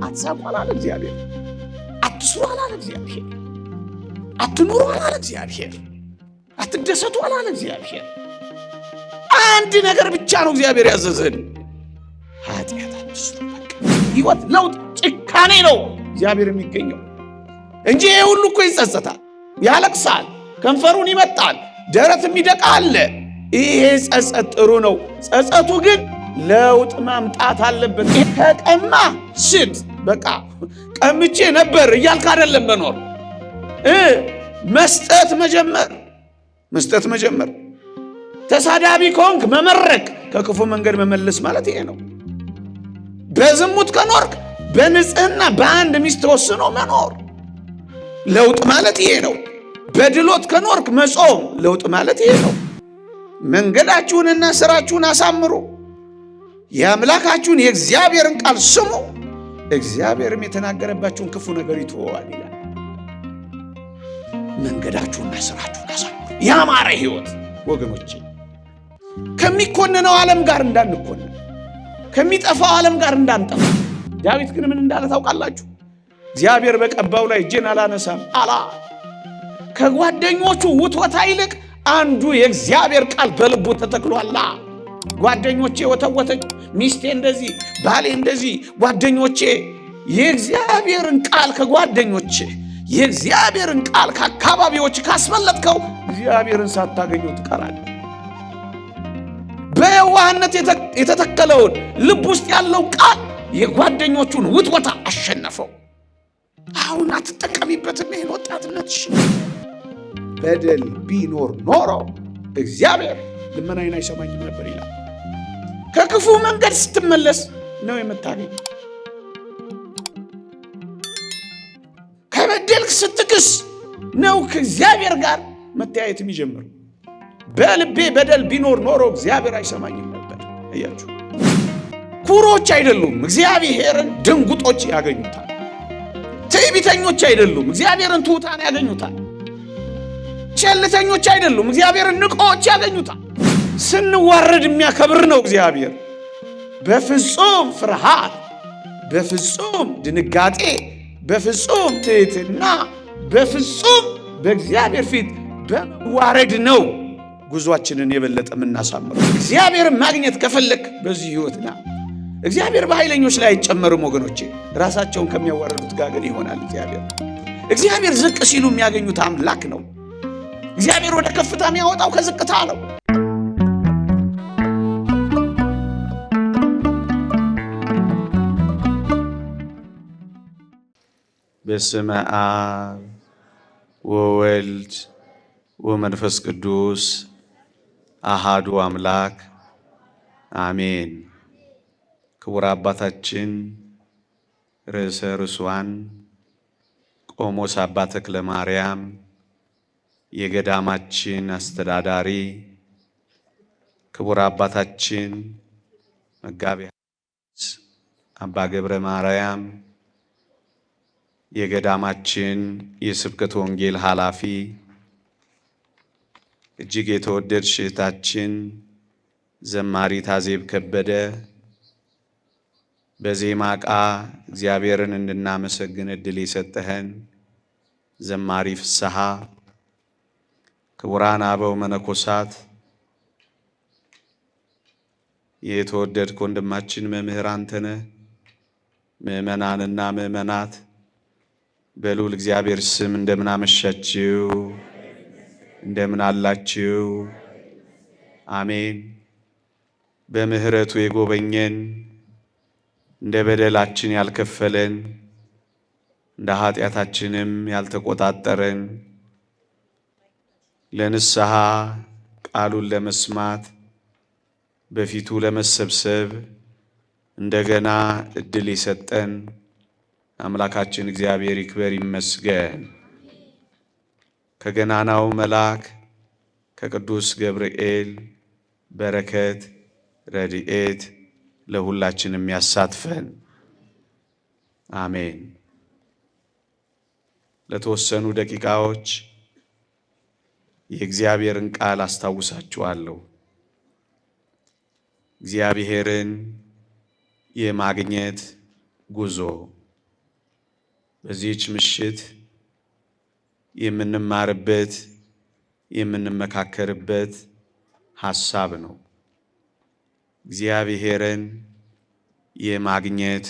አትሳቁ አላለ እግዚአብሔር። አትስሩ አላለ እግዚአብሔር። አትኑሩ አላለ እግዚአብሔር። አትደሰቱ አላለ እግዚአብሔር። አንድ ነገር ብቻ ነው እግዚአብሔር ያዘዘን፣ ኃጢአት አትስሩ። ሕይወት፣ ለውጥ፣ ጭካኔ ነው እግዚአብሔር የሚገኘው እንጂ ይሄ ሁሉ እኮ ይጸጸታል፣ ያለቅሳል፣ ከንፈሩን ይመጣል፣ ደረትም ይደቃል። ይሄ ጸጸት ጥሩ ነው። ጸጸቱ ግን ለውጥ ማምጣት አለበት። ከቀማ ስድ በቃ ቀምቼ ነበር እያልክ አይደለም መኖር። መስጠት መጀመር። ተሳዳቢ ከሆንክ መመረቅ፣ ከክፉ መንገድ መመለስ ማለት ይሄ ነው። በዝሙት ከኖርክ በንጽህና በአንድ ሚስት ተወስኖ መኖር ለውጥ ማለት ይሄ ነው። በድሎት ከኖርክ መጾም ለውጥ ማለት ይሄ ነው። መንገዳችሁንና ስራችሁን አሳምሩ፣ የአምላካችሁን የእግዚአብሔርን ቃል ስሙ፣ እግዚአብሔርም የተናገረባችሁን ክፉ ነገር ይተወዋል ይላል። መንገዳችሁንና ስራችሁን አሳምሩ። ያማረ ሕይወት ወገኖቼ፣ ከሚኮንነው ዓለም ጋር እንዳንኮንን፣ ከሚጠፋው ዓለም ጋር እንዳንጠፋ። ዳዊት ግን ምን እንዳለ ታውቃላችሁ? እግዚአብሔር በቀባው ላይ እጄን አላነሳም አላ። ከጓደኞቹ ውትወታ ይልቅ አንዱ የእግዚአብሔር ቃል በልቡ ተተክሏላ። ጓደኞቼ ወተወተኝ፣ ሚስቴ እንደዚህ፣ ባሌ እንደዚህ፣ ጓደኞቼ። የእግዚአብሔርን ቃል ከጓደኞቼ፣ የእግዚአብሔርን ቃል ከአካባቢዎች ካስመለጥከው እግዚአብሔርን ሳታገኘው ትቀራለህ። በየዋህነት የተተከለውን ልብ ውስጥ ያለው ቃል የጓደኞቹን ውትወታ አሸነፈው። አሁን አትጠቀሚበትም ይህን ወጣትነትሽ። በደል ቢኖር ኖሮ እግዚአብሔር ልመናዬን አይሰማኝም ነበር ይላል። ከክፉ መንገድ ስትመለስ ነው የምታገኝ። ከበደልክ ስትክስ ነው ከእግዚአብሔር ጋር መተያየት የሚጀምር። በልቤ በደል ቢኖር ኖሮ እግዚአብሔር አይሰማኝም ነበር። እያችሁ ኩሮች አይደሉም፣ እግዚአብሔርን ድንጉጦች ያገኙታል። ትዕቢተኞች አይደሉም፣ እግዚአብሔርን ትሑታን ያገኙታል። ቸልተኞች አይደሉም፣ እግዚአብሔርን ንቆዎች ያገኙታል። ስንዋረድ የሚያከብር ነው እግዚአብሔር። በፍጹም ፍርሃት፣ በፍጹም ድንጋጤ፣ በፍጹም ትሕትና፣ በፍጹም በእግዚአብሔር ፊት በመዋረድ ነው ጉዟችንን የበለጠ የምናሳምረው። እግዚአብሔርን ማግኘት ከፈለክ በዚህ ሕይወትና እግዚአብሔር በኃይለኞች ላይ አይጨመርም ወገኖቼ። ራሳቸውን ከሚያዋረዱት ጋር ግን ይሆናል እግዚአብሔር ዝቅ ሲሉ የሚያገኙት አምላክ ነው። እግዚአብሔር ወደ ከፍታ የሚያወጣው ከዝቅታ ነው። በስመ አብ ወወልድ ወመንፈስ ቅዱስ አሃዱ አምላክ አሜን። ክቡር አባታችን ርዕሰ ርሱዓን ቆሞስ አባ ተክለ ማርያም የገዳማችን አስተዳዳሪ፣ ክቡር አባታችን መጋቤ አባ ገብረ ማርያም የገዳማችን የስብከተ ወንጌል ኃላፊ፣ እጅግ የተወደድሽ እህታችን ዘማሪት አዜብ ከበደ፣ በዜማ ዕቃ እግዚአብሔርን እንድናመሰግን ዕድል የሰጠህን ዘማሪ ፍስሐ፣ ክቡራን አበው መነኮሳት፣ የተወደድክ ወንድማችን መምህር አንተነህ፣ ምእመናንና ምእመናት በልዑል እግዚአብሔር ስም እንደምን አመሻችሁ? እንደምን አላችሁ? አሜን። በምሕረቱ የጎበኘን እንደ በደላችን ያልከፈለን እንደ ኃጢአታችንም ያልተቆጣጠረን ለንስሐ ቃሉን ለመስማት በፊቱ ለመሰብሰብ እንደገና ዕድል የሰጠን አምላካችን እግዚአብሔር ይክበር ይመስገን። ከገናናው መልአክ ከቅዱስ ገብርኤል በረከት ረድኤት ለሁላችንም ያሳትፈን፣ አሜን። ለተወሰኑ ደቂቃዎች የእግዚአብሔርን ቃል አስታውሳችኋለሁ። እግዚአብሔርን የማግኘት ጉዞ በዚህች ምሽት የምንማርበት የምንመካከርበት ሐሳብ ነው። እግዚአብሔርን የማግኘት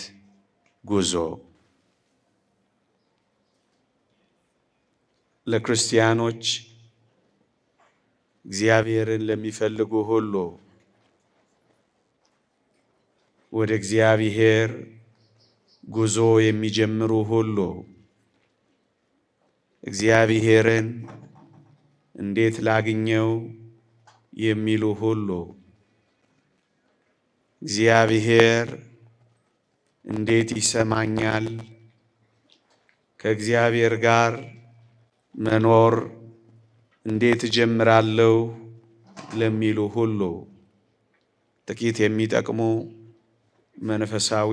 ጉዞ ለክርስቲያኖች እግዚአብሔርን ለሚፈልጉ ሁሉ ወደ እግዚአብሔር ጉዞ የሚጀምሩ ሁሉ እግዚአብሔርን እንዴት ላግኘው የሚሉ ሁሉ እግዚአብሔር እንዴት ይሰማኛል፣ ከእግዚአብሔር ጋር መኖር እንዴት እጀምራለሁ ለሚሉ ሁሉ ጥቂት የሚጠቅሙ መንፈሳዊ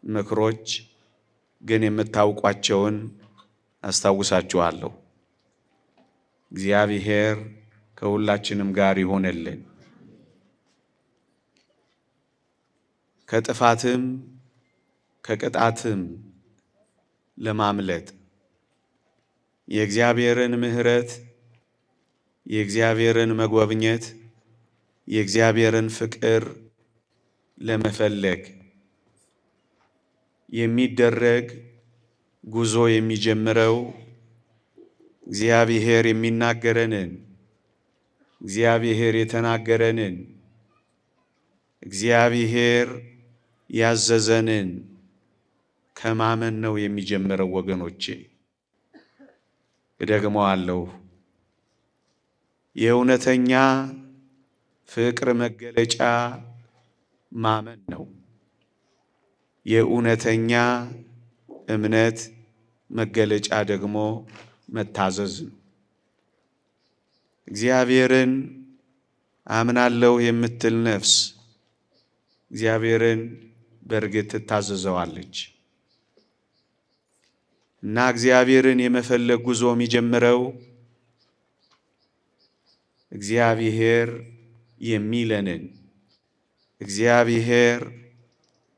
ምክሮች ግን የምታውቋቸውን አስታውሳችኋለሁ። እግዚአብሔር ከሁላችንም ጋር ይሆንልን። ከጥፋትም ከቅጣትም ለማምለጥ የእግዚአብሔርን ምሕረት፣ የእግዚአብሔርን መጎብኘት፣ የእግዚአብሔርን ፍቅር ለመፈለግ የሚደረግ ጉዞ የሚጀምረው እግዚአብሔር የሚናገረንን እግዚአብሔር የተናገረንን እግዚአብሔር ያዘዘንን ከማመን ነው የሚጀምረው። ወገኖቼ እደግመዋለሁ፣ የእውነተኛ ፍቅር መገለጫ ማመን ነው። የእውነተኛ እምነት መገለጫ ደግሞ መታዘዝ ነው። እግዚአብሔርን አምናለሁ የምትል ነፍስ እግዚአብሔርን በእርግጥ ትታዘዘዋለች እና እግዚአብሔርን የመፈለግ ጉዞ የሚጀምረው እግዚአብሔር የሚለንን እግዚአብሔር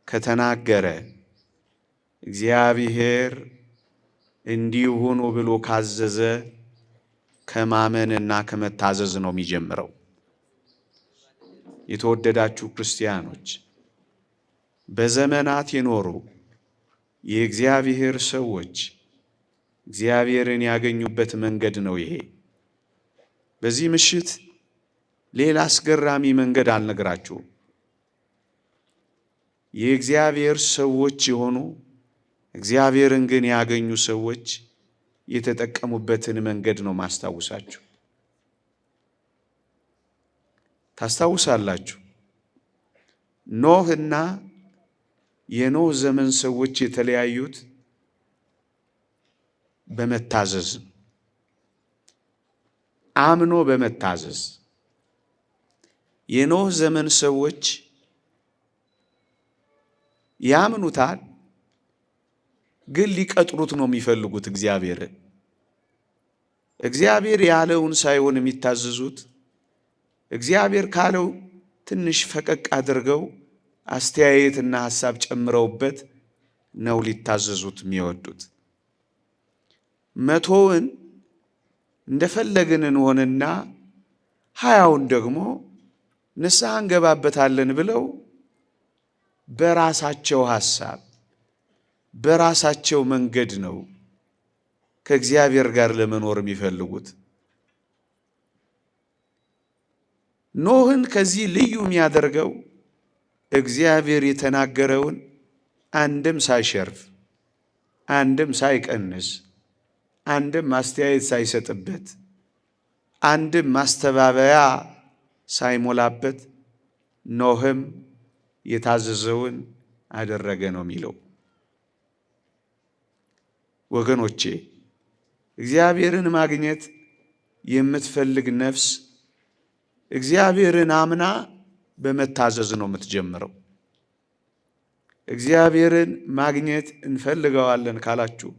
ከተናገረ እግዚአብሔር እንዲህ ሁኑ ብሎ ካዘዘ ከማመንና ከመታዘዝ ነው የሚጀምረው። የተወደዳችሁ ክርስቲያኖች፣ በዘመናት የኖሩ የእግዚአብሔር ሰዎች እግዚአብሔርን ያገኙበት መንገድ ነው ይሄ። በዚህ ምሽት ሌላ አስገራሚ መንገድ አልነግራችሁም። የእግዚአብሔር ሰዎች የሆኑ እግዚአብሔርን ግን ያገኙ ሰዎች የተጠቀሙበትን መንገድ ነው ማስታውሳችሁ። ታስታውሳላችሁ፣ ኖህና የኖህ ዘመን ሰዎች የተለያዩት በመታዘዝ አምኖ በመታዘዝ። የኖህ ዘመን ሰዎች ያምኑታል፣ ግን ሊቀጥሩት ነው የሚፈልጉት እግዚአብሔርን። እግዚአብሔር ያለውን ሳይሆን የሚታዘዙት እግዚአብሔር ካለው ትንሽ ፈቀቅ አድርገው አስተያየትና ሐሳብ ጨምረውበት ነው ሊታዘዙት የሚወዱት። 100ን እንደፈለግን እንሆንና 20ውን ደግሞ ንስሐ እንገባበታለን ብለው በራሳቸው ሐሳብ በራሳቸው መንገድ ነው ከእግዚአብሔር ጋር ለመኖር የሚፈልጉት። ኖህን ከዚህ ልዩ የሚያደርገው እግዚአብሔር የተናገረውን አንድም ሳይሸርፍ፣ አንድም ሳይቀንስ፣ አንድም አስተያየት ሳይሰጥበት፣ አንድም ማስተባበያ ሳይሞላበት ኖህም የታዘዘውን አደረገ ነው የሚለው። ወገኖቼ እግዚአብሔርን ማግኘት የምትፈልግ ነፍስ እግዚአብሔርን አምና በመታዘዝ ነው የምትጀምረው። እግዚአብሔርን ማግኘት እንፈልገዋለን ካላችሁ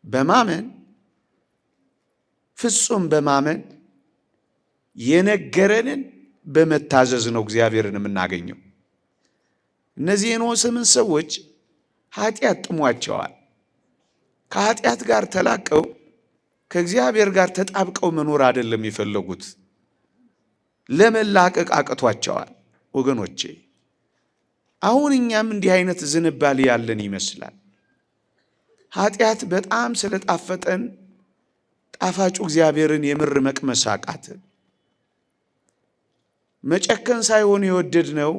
በማመን ፍጹም በማመን የነገረንን በመታዘዝ ነው እግዚአብሔርን የምናገኘው። እነዚህ የኖኅ ዘመን ሰዎች ኃጢአት ጥሟቸዋል። ከኃጢአት ጋር ተላቀው ከእግዚአብሔር ጋር ተጣብቀው መኖር አይደለም የፈለጉት፣ ለመላቀቅ አቅቷቸዋል። ወገኖቼ አሁን እኛም እንዲህ አይነት ዝንባሌ ያለን ይመስላል። ኃጢአት በጣም ስለጣፈጠን ጣፋጩ እግዚአብሔርን የምር መቅመስ አቃተን። መጨከን ሳይሆን የወደድነው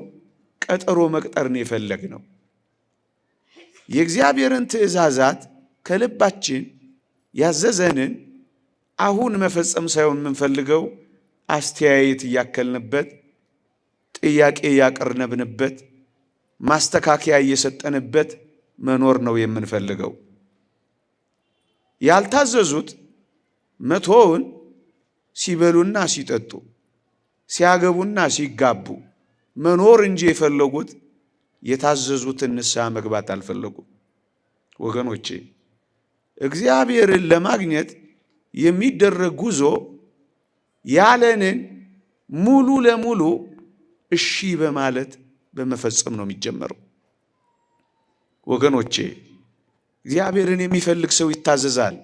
ቀጠሮ መቅጠርን የፈለግነው። የእግዚአብሔርን ትእዛዛት ከልባችን ያዘዘንን አሁን መፈጸም ሳይሆን የምንፈልገው አስተያየት እያከልንበት፣ ጥያቄ እያቀረብንበት፣ ማስተካከያ እየሰጠንበት መኖር ነው የምንፈልገው። ያልታዘዙት መቶውን ሲበሉና ሲጠጡ ሲያገቡና ሲጋቡ መኖር እንጂ የፈለጉት የታዘዙትን ንስሐ መግባት አልፈለጉም። ወገኖቼ እግዚአብሔርን ለማግኘት የሚደረግ ጉዞ ያለንን ሙሉ ለሙሉ እሺ በማለት በመፈጸም ነው የሚጀመረው። ወገኖቼ እግዚአብሔርን የሚፈልግ ሰው ይታዘዛል።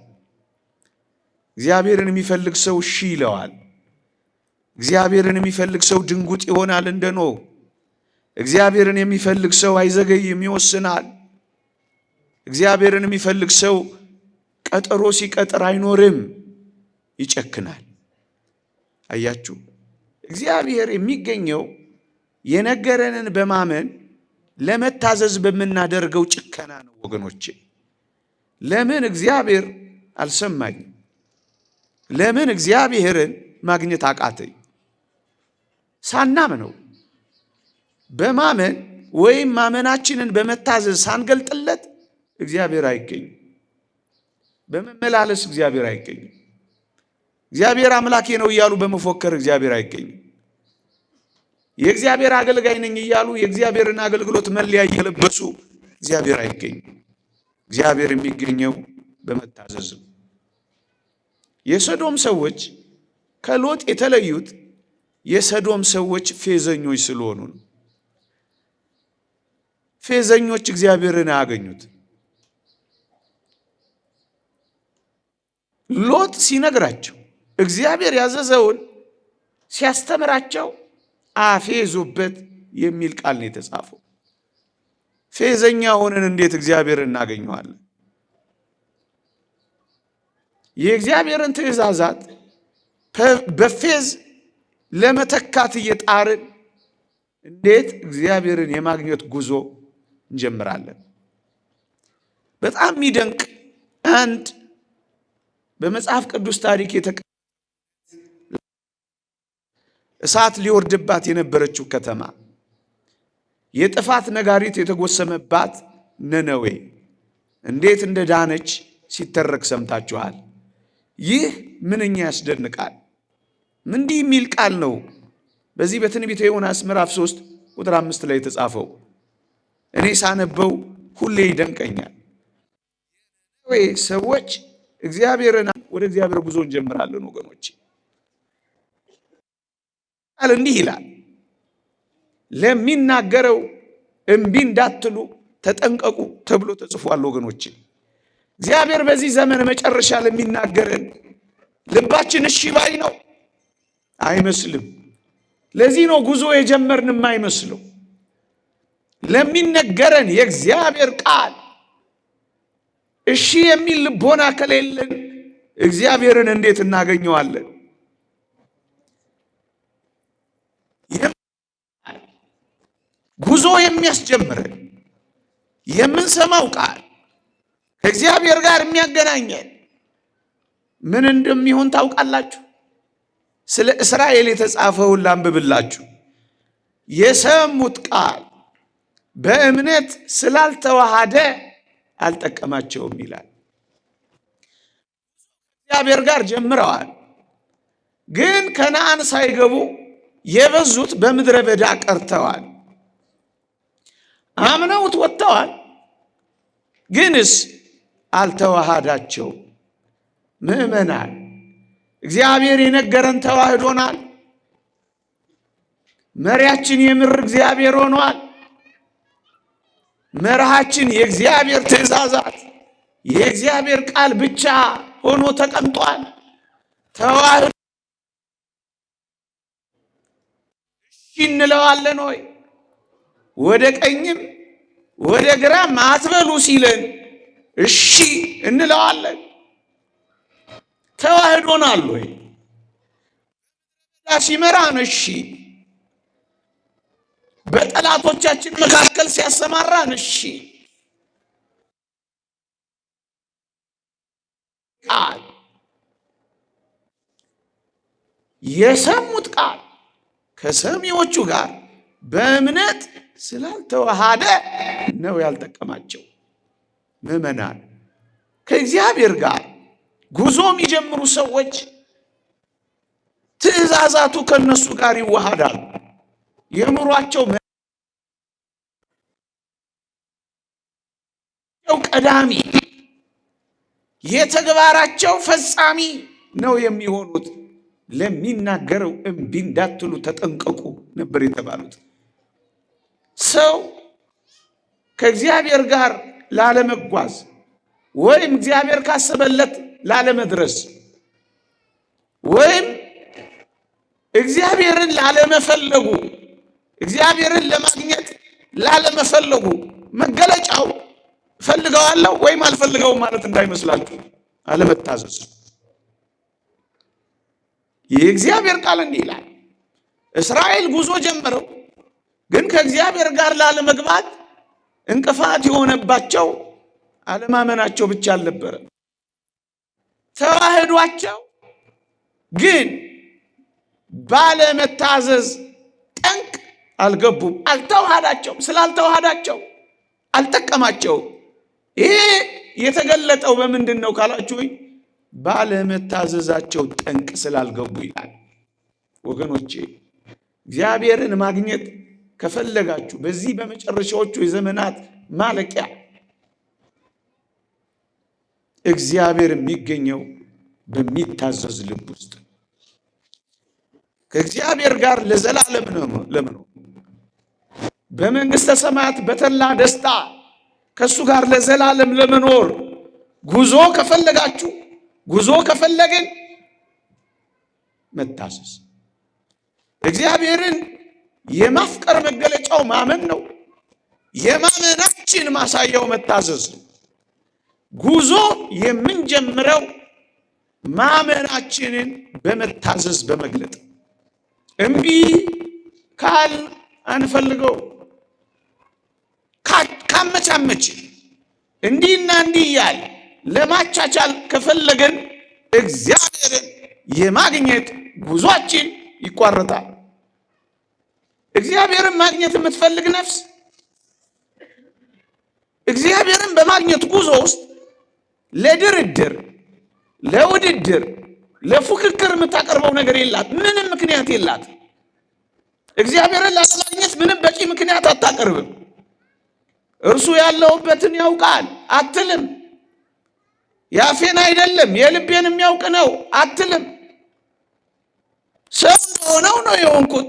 እግዚአብሔርን የሚፈልግ ሰው እሺ ይለዋል። እግዚአብሔርን የሚፈልግ ሰው ድንጉጥ ይሆናል እንደ ኖኅ። እግዚአብሔርን የሚፈልግ ሰው አይዘገይም፣ ይወስናል። እግዚአብሔርን የሚፈልግ ሰው ቀጠሮ ሲቀጥር አይኖርም፣ ይጨክናል። አያችሁ፣ እግዚአብሔር የሚገኘው የነገረንን በማመን ለመታዘዝ በምናደርገው ጭከና ነው። ወገኖቼ ለምን እግዚአብሔር አልሰማኝም? ለምን እግዚአብሔርን ማግኘት አቃተኝ? ሳናምነው በማመን ወይም ማመናችንን በመታዘዝ ሳንገልጥለት እግዚአብሔር አይገኝም። በመመላለስ እግዚአብሔር አይገኝም። እግዚአብሔር አምላኬ ነው እያሉ በመፎከር እግዚአብሔር አይገኝም። የእግዚአብሔር አገልጋይ ነኝ እያሉ የእግዚአብሔርን አገልግሎት መለያ እየለበሱ እግዚአብሔር አይገኝም። እግዚአብሔር የሚገኘው በመታዘዝ ነው። የሰዶም ሰዎች ከሎጥ የተለዩት የሰዶም ሰዎች ፌዘኞች ስለሆኑ ነው። ፌዘኞች እግዚአብሔርን አያገኙት። ሎጥ ሲነግራቸው እግዚአብሔር ያዘዘውን ሲያስተምራቸው አፌዙበት የሚል ቃል ነው የተጻፈው። ፌዘኛ ሆነን እንዴት እግዚአብሔርን እናገኘዋለን? የእግዚአብሔርን ትእዛዛት በፌዝ ለመተካት እየጣርን እንዴት እግዚአብሔርን የማግኘት ጉዞ እንጀምራለን? በጣም የሚደንቅ አንድ በመጽሐፍ ቅዱስ ታሪክ እሳት ሊወርድባት የነበረችው ከተማ፣ የጥፋት ነጋሪት የተጎሰመባት ነነዌ እንዴት እንደዳነች ሲተረክ ሰምታችኋል። ይህ ምንኛ ያስደንቃል! እንዲህ የሚል ቃል ነው በዚህ በትንቢተ ዮናስ ምዕራፍ 3 ቁጥር 5 ላይ የተጻፈው። እኔ ሳነበው ሁሌ ይደንቀኛል። ወይ ሰዎች እግዚአብሔርን ወደ እግዚአብሔር ጉዞ እንጀምራለን ወገኖች። ቃል እንዲህ ይላል፣ ለሚናገረው እምቢ እንዳትሉ ተጠንቀቁ ተብሎ ተጽፏል። ወገኖች እግዚአብሔር በዚህ ዘመን መጨረሻ ለሚናገረን ልባችን እሺ ባይ ነው አይመስልም። ለዚህ ነው ጉዞ የጀመርን የማይመስለው። ለሚነገረን የእግዚአብሔር ቃል እሺ የሚል ልቦና ከሌለን እግዚአብሔርን እንዴት እናገኘዋለን? ጉዞ የሚያስጀምረን የምንሰማው ቃል ከእግዚአብሔር ጋር የሚያገናኘን ምን እንደሚሆን ታውቃላችሁ? ስለ እስራኤል የተጻፈውን ላንብብላችሁ። የሰሙት ቃል በእምነት ስላልተዋሃደ አልጠቀማቸውም ይላል። እግዚአብሔር ጋር ጀምረዋል፣ ግን ከነዓን ሳይገቡ የበዙት በምድረ በዳ ቀርተዋል። አምነውት ወጥተዋል፣ ግንስ አልተዋሃዳቸው። ምእመናን እግዚአብሔር የነገረን ተዋህዶናል። መሪያችን የምር እግዚአብሔር ሆኗል። መርሃችን የእግዚአብሔር ትእዛዛት የእግዚአብሔር ቃል ብቻ ሆኖ ተቀምጧል። ተዋህዶ እሺ እንለዋለን ወይ? ወደ ቀኝም ወደ ግራም አትበሉ ሲለን እሺ እንለዋለን። ተዋህዶናል ወይ? ሲመራን እሺ፣ በጠላቶቻችን መካከል ሲያሰማራን እሺ። ቃል የሰሙት ቃል ከሰሚዎቹ ጋር በእምነት ስላልተዋሃደ ነው ያልጠቀማቸው። ምዕመናን ከእግዚአብሔር ጋር ጉዞ የሚጀምሩ ሰዎች ትእዛዛቱ ከነሱ ጋር ይዋሃዳሉ። የምሯቸው ቀዳሚ የተግባራቸው ፈጻሚ ነው የሚሆኑት። ለሚናገረው እምቢ እንዳትሉ ተጠንቀቁ ነበር የተባሉት። ሰው ከእግዚአብሔር ጋር ላለመጓዝ ወይም እግዚአብሔር ካሰበለት ላለመድረስ ወይም እግዚአብሔርን ላለመፈለጉ እግዚአብሔርን ለማግኘት ላለመፈለጉ መገለጫው ፈልገዋለሁ ወይም አልፈልገውም ማለት እንዳይመስላችሁ፣ አለመታዘዝ። የእግዚአብሔር ቃል እንዲህ ይላል፣ እስራኤል ጉዞ ጀመረው፣ ግን ከእግዚአብሔር ጋር ላለመግባት እንቅፋት የሆነባቸው አለማመናቸው ብቻ አልነበረም። ተዋህዷቸው ግን ባለመታዘዝ ጠንቅ አልገቡም። አልተዋሃዳቸውም። ስላልተዋሃዳቸው አልጠቀማቸውም። ይሄ የተገለጠው በምንድን ነው ካላችሁኝ፣ ባለመታዘዛቸው ጠንቅ ስላልገቡ ይላል። ወገኖቼ እግዚአብሔርን ማግኘት ከፈለጋችሁ በዚህ በመጨረሻዎቹ የዘመናት ማለቂያ እግዚአብሔር የሚገኘው በሚታዘዝ ልብ ውስጥ ከእግዚአብሔር ጋር ለዘላለም ለመኖር በመንግሥተ ሰማያት በተላ ደስታ ከእሱ ጋር ለዘላለም ለመኖር ጉዞ ከፈለጋችሁ ጉዞ ከፈለግን መታዘዝ። እግዚአብሔርን የማፍቀር መገለጫው ማመን ነው። የማመናችን ማሳያው መታዘዝ ነው። ጉዞ የምንጀምረው ማመናችንን በመታዘዝ በመግለጥ እምቢ ካል አንፈልገው ካመቻመች እንዲህና እንዲህ እያል ለማቻቻል ከፈለገን እግዚአብሔርን የማግኘት ጉዟችን ይቋረጣል። እግዚአብሔርን ማግኘት የምትፈልግ ነፍስ እግዚአብሔርን በማግኘት ጉዞ ውስጥ ለድርድር፣ ለውድድር፣ ለፉክክር የምታቀርበው ነገር የላት። ምንም ምክንያት የላት። እግዚአብሔርን ላለማግኘት ምንም በቂ ምክንያት አታቀርብም። እርሱ ያለሁበትን ያውቃል አትልም። ያፌን አይደለም የልቤን የሚያውቅ ነው አትልም። ሰው እንደሆነው ነው የሆንኩት፣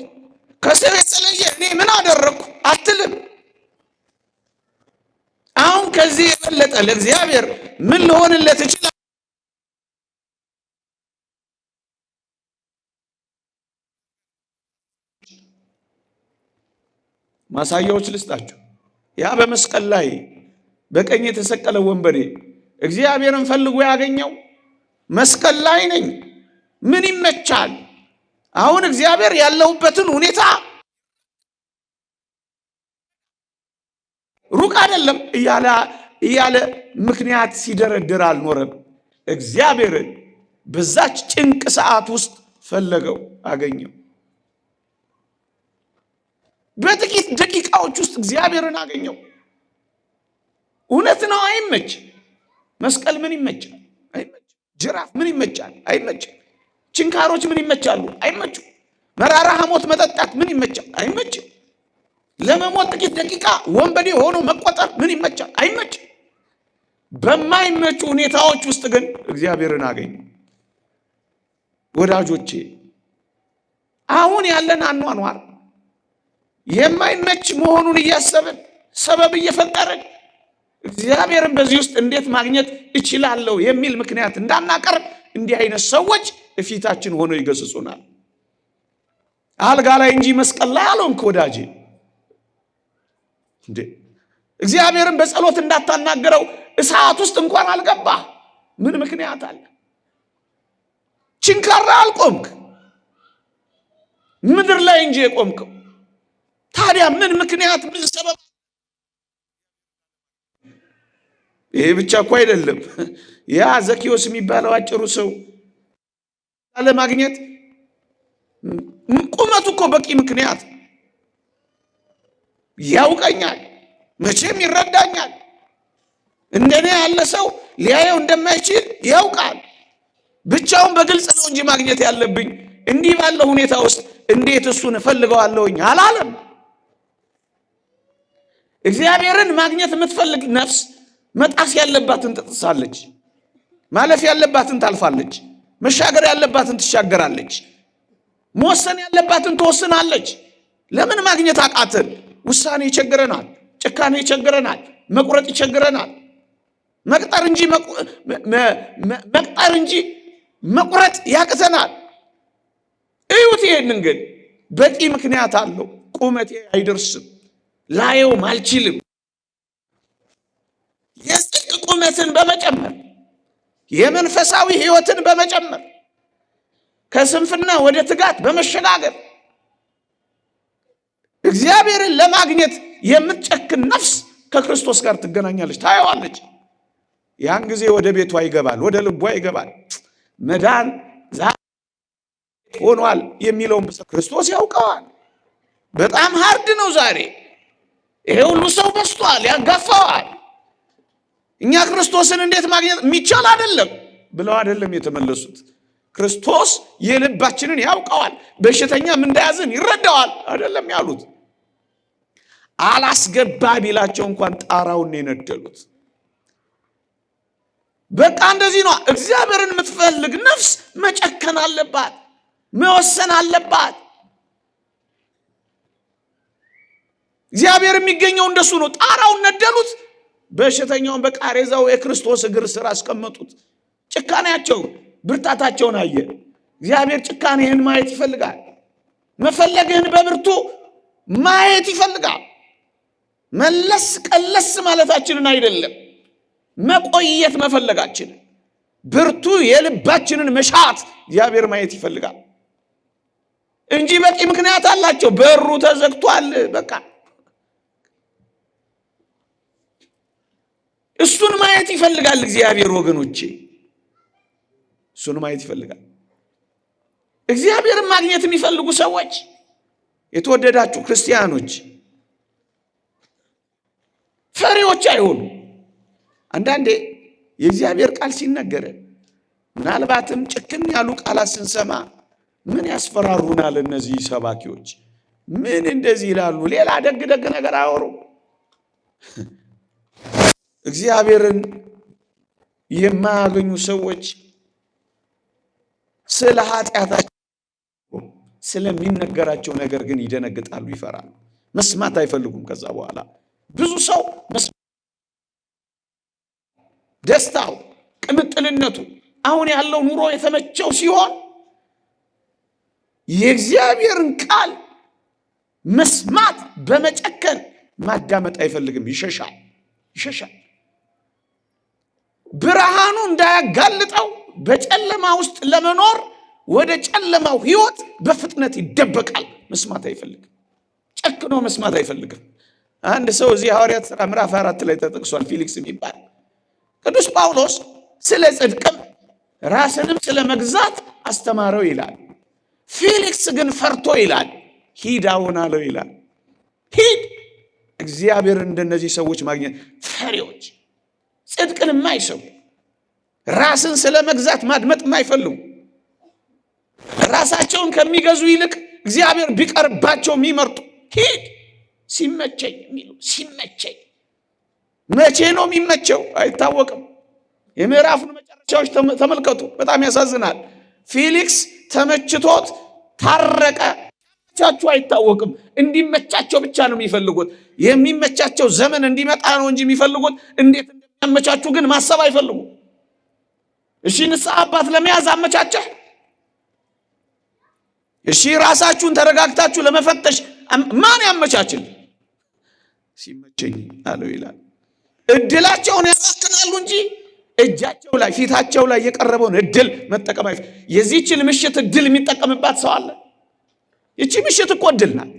ከሰው የተለየ እኔ ምን አደረግኩ አትልም። አሁን ከዚህ የበለጠ ለእግዚአብሔር ምን ልሆንለት እችላለሁ? ማሳያዎች ልስጣችሁ። ያ በመስቀል ላይ በቀኝ የተሰቀለ ወንበዴ እግዚአብሔርን ፈልጎ ያገኘው መስቀል ላይ ነኝ፣ ምን ይመቻል? አሁን እግዚአብሔር ያለሁበትን ሁኔታ ሩቅ አይደለም እያለ ምክንያት ሲደረድር አልኖረም። እግዚአብሔርን በዛች ጭንቅ ሰዓት ውስጥ ፈለገው፣ አገኘው። በጥቂት ደቂቃዎች ውስጥ እግዚአብሔርን አገኘው። እውነት ነው፣ አይመች። መስቀል ምን ይመቻል? አይመች። ጅራፍ ምን ይመቻል? አይመች። ችንካሮች ምን ይመቻሉ? አይመቹ። መራራ ሐሞት መጠጣት ምን ይመቻል? አይመች። ለመሞት ጥቂት ደቂቃ ወንበዴ ሆኖ መቆጠር ምን ይመቻል? አይመች። በማይመቹ ሁኔታዎች ውስጥ ግን እግዚአብሔርን አገኘ። ወዳጆቼ አሁን ያለን አኗኗር የማይመች መሆኑን እያሰብን ሰበብ እየፈጠርን እግዚአብሔርን በዚህ ውስጥ እንዴት ማግኘት እችላለሁ የሚል ምክንያት እንዳናቀርብ እንዲህ አይነት ሰዎች እፊታችን ሆነው ይገስጹናል። አልጋ ላይ እንጂ መስቀል ላይ አልሆንክ ወዳጄ። እንዴ እግዚአብሔርን በጸሎት እንዳታናገረው እሳት ውስጥ እንኳን አልገባ። ምን ምክንያት አለ? ችንካራ አልቆምክ፣ ምድር ላይ እንጂ የቆምከው። ታዲያ ምን ምክንያት ምን ሰበብ? ይሄ ብቻ እኮ አይደለም። ያ ዘኪዮስ የሚባለው አጭሩ ሰው ለማግኘት ቁመቱ እኮ በቂ ምክንያት፣ ያውቀኛል፣ መቼም ይረዳኛል፣ እንደኔ ያለ ሰው ሊያየው እንደማይችል ያውቃል። ብቻውን በግልጽ ነው እንጂ ማግኘት ያለብኝ እንዲህ ባለው ሁኔታ ውስጥ እንዴት እሱን እፈልገዋለሁኝ አላለም። እግዚአብሔርን ማግኘት የምትፈልግ ነፍስ መጣስ ያለባትን ትጥሳለች፣ ማለፍ ያለባትን ታልፋለች፣ መሻገር ያለባትን ትሻገራለች፣ መወሰን ያለባትን ትወስናለች። ለምን ማግኘት አቃተን? ውሳኔ ይቸግረናል፣ ጭካኔ ይቸግረናል፣ መቁረጥ ይቸግረናል። መቅጠር እንጂ መቁረጥ ያቅተናል። እዩት። ይሄንን ግን በቂ ምክንያት አለው። ቁመቴ አይደርስም፣ ላየውም አልችልም። የጽድቅ ቁመትን በመጨመር የመንፈሳዊ ሕይወትን በመጨመር ከስንፍና ወደ ትጋት በመሸጋገር እግዚአብሔርን ለማግኘት የምትጨክን ነፍስ ከክርስቶስ ጋር ትገናኛለች፣ ታየዋለች። ያን ጊዜ ወደ ቤቷ ይገባል፣ ወደ ልቧ ይገባል። መዳን ዛሬ ሆኗል የሚለውን ክርስቶስ ያውቀዋል። በጣም ሃርድ ነው ዛሬ። ይሄ ሁሉ ሰው በስቷል፣ ያጋፋዋል። እኛ ክርስቶስን እንዴት ማግኘት የሚቻል አይደለም ብለው አይደለም የተመለሱት። ክርስቶስ የልባችንን ያውቀዋል፣ በሽተኛም እንደያዝን ይረዳዋል አይደለም ያሉት። አላስገባ ቢላቸው እንኳን ጣራውን የነደሉት። በቃ እንደዚህ ነው። እግዚአብሔርን የምትፈልግ ነፍስ መጨከን አለባት፣ መወሰን አለባት። እግዚአብሔር የሚገኘው እንደሱ ነው። ጣራውን ነደሉት። በሽተኛውን በቃሬዛው የክርስቶስ እግር ስር አስቀመጡት። ጭካኔያቸውን፣ ብርታታቸውን አየ። እግዚአብሔር ጭካኔህን ማየት ይፈልጋል። መፈለግህን በብርቱ ማየት ይፈልጋል። መለስ ቀለስ ማለታችንን አይደለም፣ መቆየት መፈለጋችን፣ ብርቱ የልባችንን መሻት እግዚአብሔር ማየት ይፈልጋል እንጂ በቂ ምክንያት አላቸው። በሩ ተዘግቷል፣ በቃ እሱን ማየት ይፈልጋል እግዚአብሔር። ወገኖቼ እሱን ማየት ይፈልጋል። እግዚአብሔርን ማግኘት የሚፈልጉ ሰዎች፣ የተወደዳችሁ ክርስቲያኖች፣ ፈሪዎች አይሆኑ። አንዳንዴ የእግዚአብሔር ቃል ሲነገረን ምናልባትም ጭክን ያሉ ቃላት ስንሰማ ምን ያስፈራሩናል? እነዚህ ሰባኪዎች ምን እንደዚህ ይላሉ? ሌላ ደግ ደግ ነገር አወሩ። እግዚአብሔርን የማያገኙ ሰዎች ስለ ኃጢአታቸው ስለሚነገራቸው ነገር ግን ይደነግጣሉ፣ ይፈራሉ፣ መስማት አይፈልጉም። ከዛ በኋላ ብዙ ሰው ደስታው፣ ቅምጥልነቱ፣ አሁን ያለው ኑሮ የተመቸው ሲሆን የእግዚአብሔርን ቃል መስማት በመጨከን ማዳመጥ አይፈልግም፣ ይሸሻል። ብርሃኑ እንዳያጋልጠው በጨለማ ውስጥ ለመኖር ወደ ጨለማው ሕይወት በፍጥነት ይደበቃል። መስማት አይፈልግም፣ ጨክኖ መስማት አይፈልግም። አንድ ሰው እዚህ ሐዋርያት ሥራ ምዕራፍ 4 ላይ ተጠቅሷል፣ ፊሊክስ የሚባል ቅዱስ ጳውሎስ ስለ ጽድቅም ራስንም ስለ መግዛት አስተማረው ይላል። ፊሊክስ ግን ፈርቶ ይላል ሂድ አሁን አለው ይላል። ሂድ። እግዚአብሔርን እንደነዚህ ሰዎች ማግኘት ፈሪዎች፣ ጽድቅን የማይሰሙ ራስን ስለ መግዛት ማድመጥ የማይፈልጉ ራሳቸውን ከሚገዙ ይልቅ እግዚአብሔር ቢቀርባቸው የሚመርጡ ሂድ ሲመቸኝ የሚሉ ሲመቸኝ። መቼ ነው የሚመቸው አይታወቅም። የምዕራፉን መጨረሻዎች ተመልከቱ። በጣም ያሳዝናል። ፊሊክስ ተመችቶት ታረቀ። እንደሚመቻችሁ አይታወቅም። እንዲመቻቸው ብቻ ነው የሚፈልጉት። የሚመቻቸው ዘመን እንዲመጣ ነው እንጂ የሚፈልጉት እንዴት እንደሚያመቻችሁ ግን ማሰብ አይፈልጉም። እሺ ንስሐ አባት ለመያዝ አመቻቸህ? እሺ ራሳችሁን ተረጋግታችሁ ለመፈተሽ ማን ያመቻችል? ሲመቸኝ አለው ይላል። እድላቸውን ያባክናሉ እንጂ እጃቸው ላይ ፊታቸው ላይ የቀረበውን እድል መጠቀም የዚህችን ምሽት እድል የሚጠቀምባት ሰው አለ? እቺ ምሽት እኮ እድል ናት።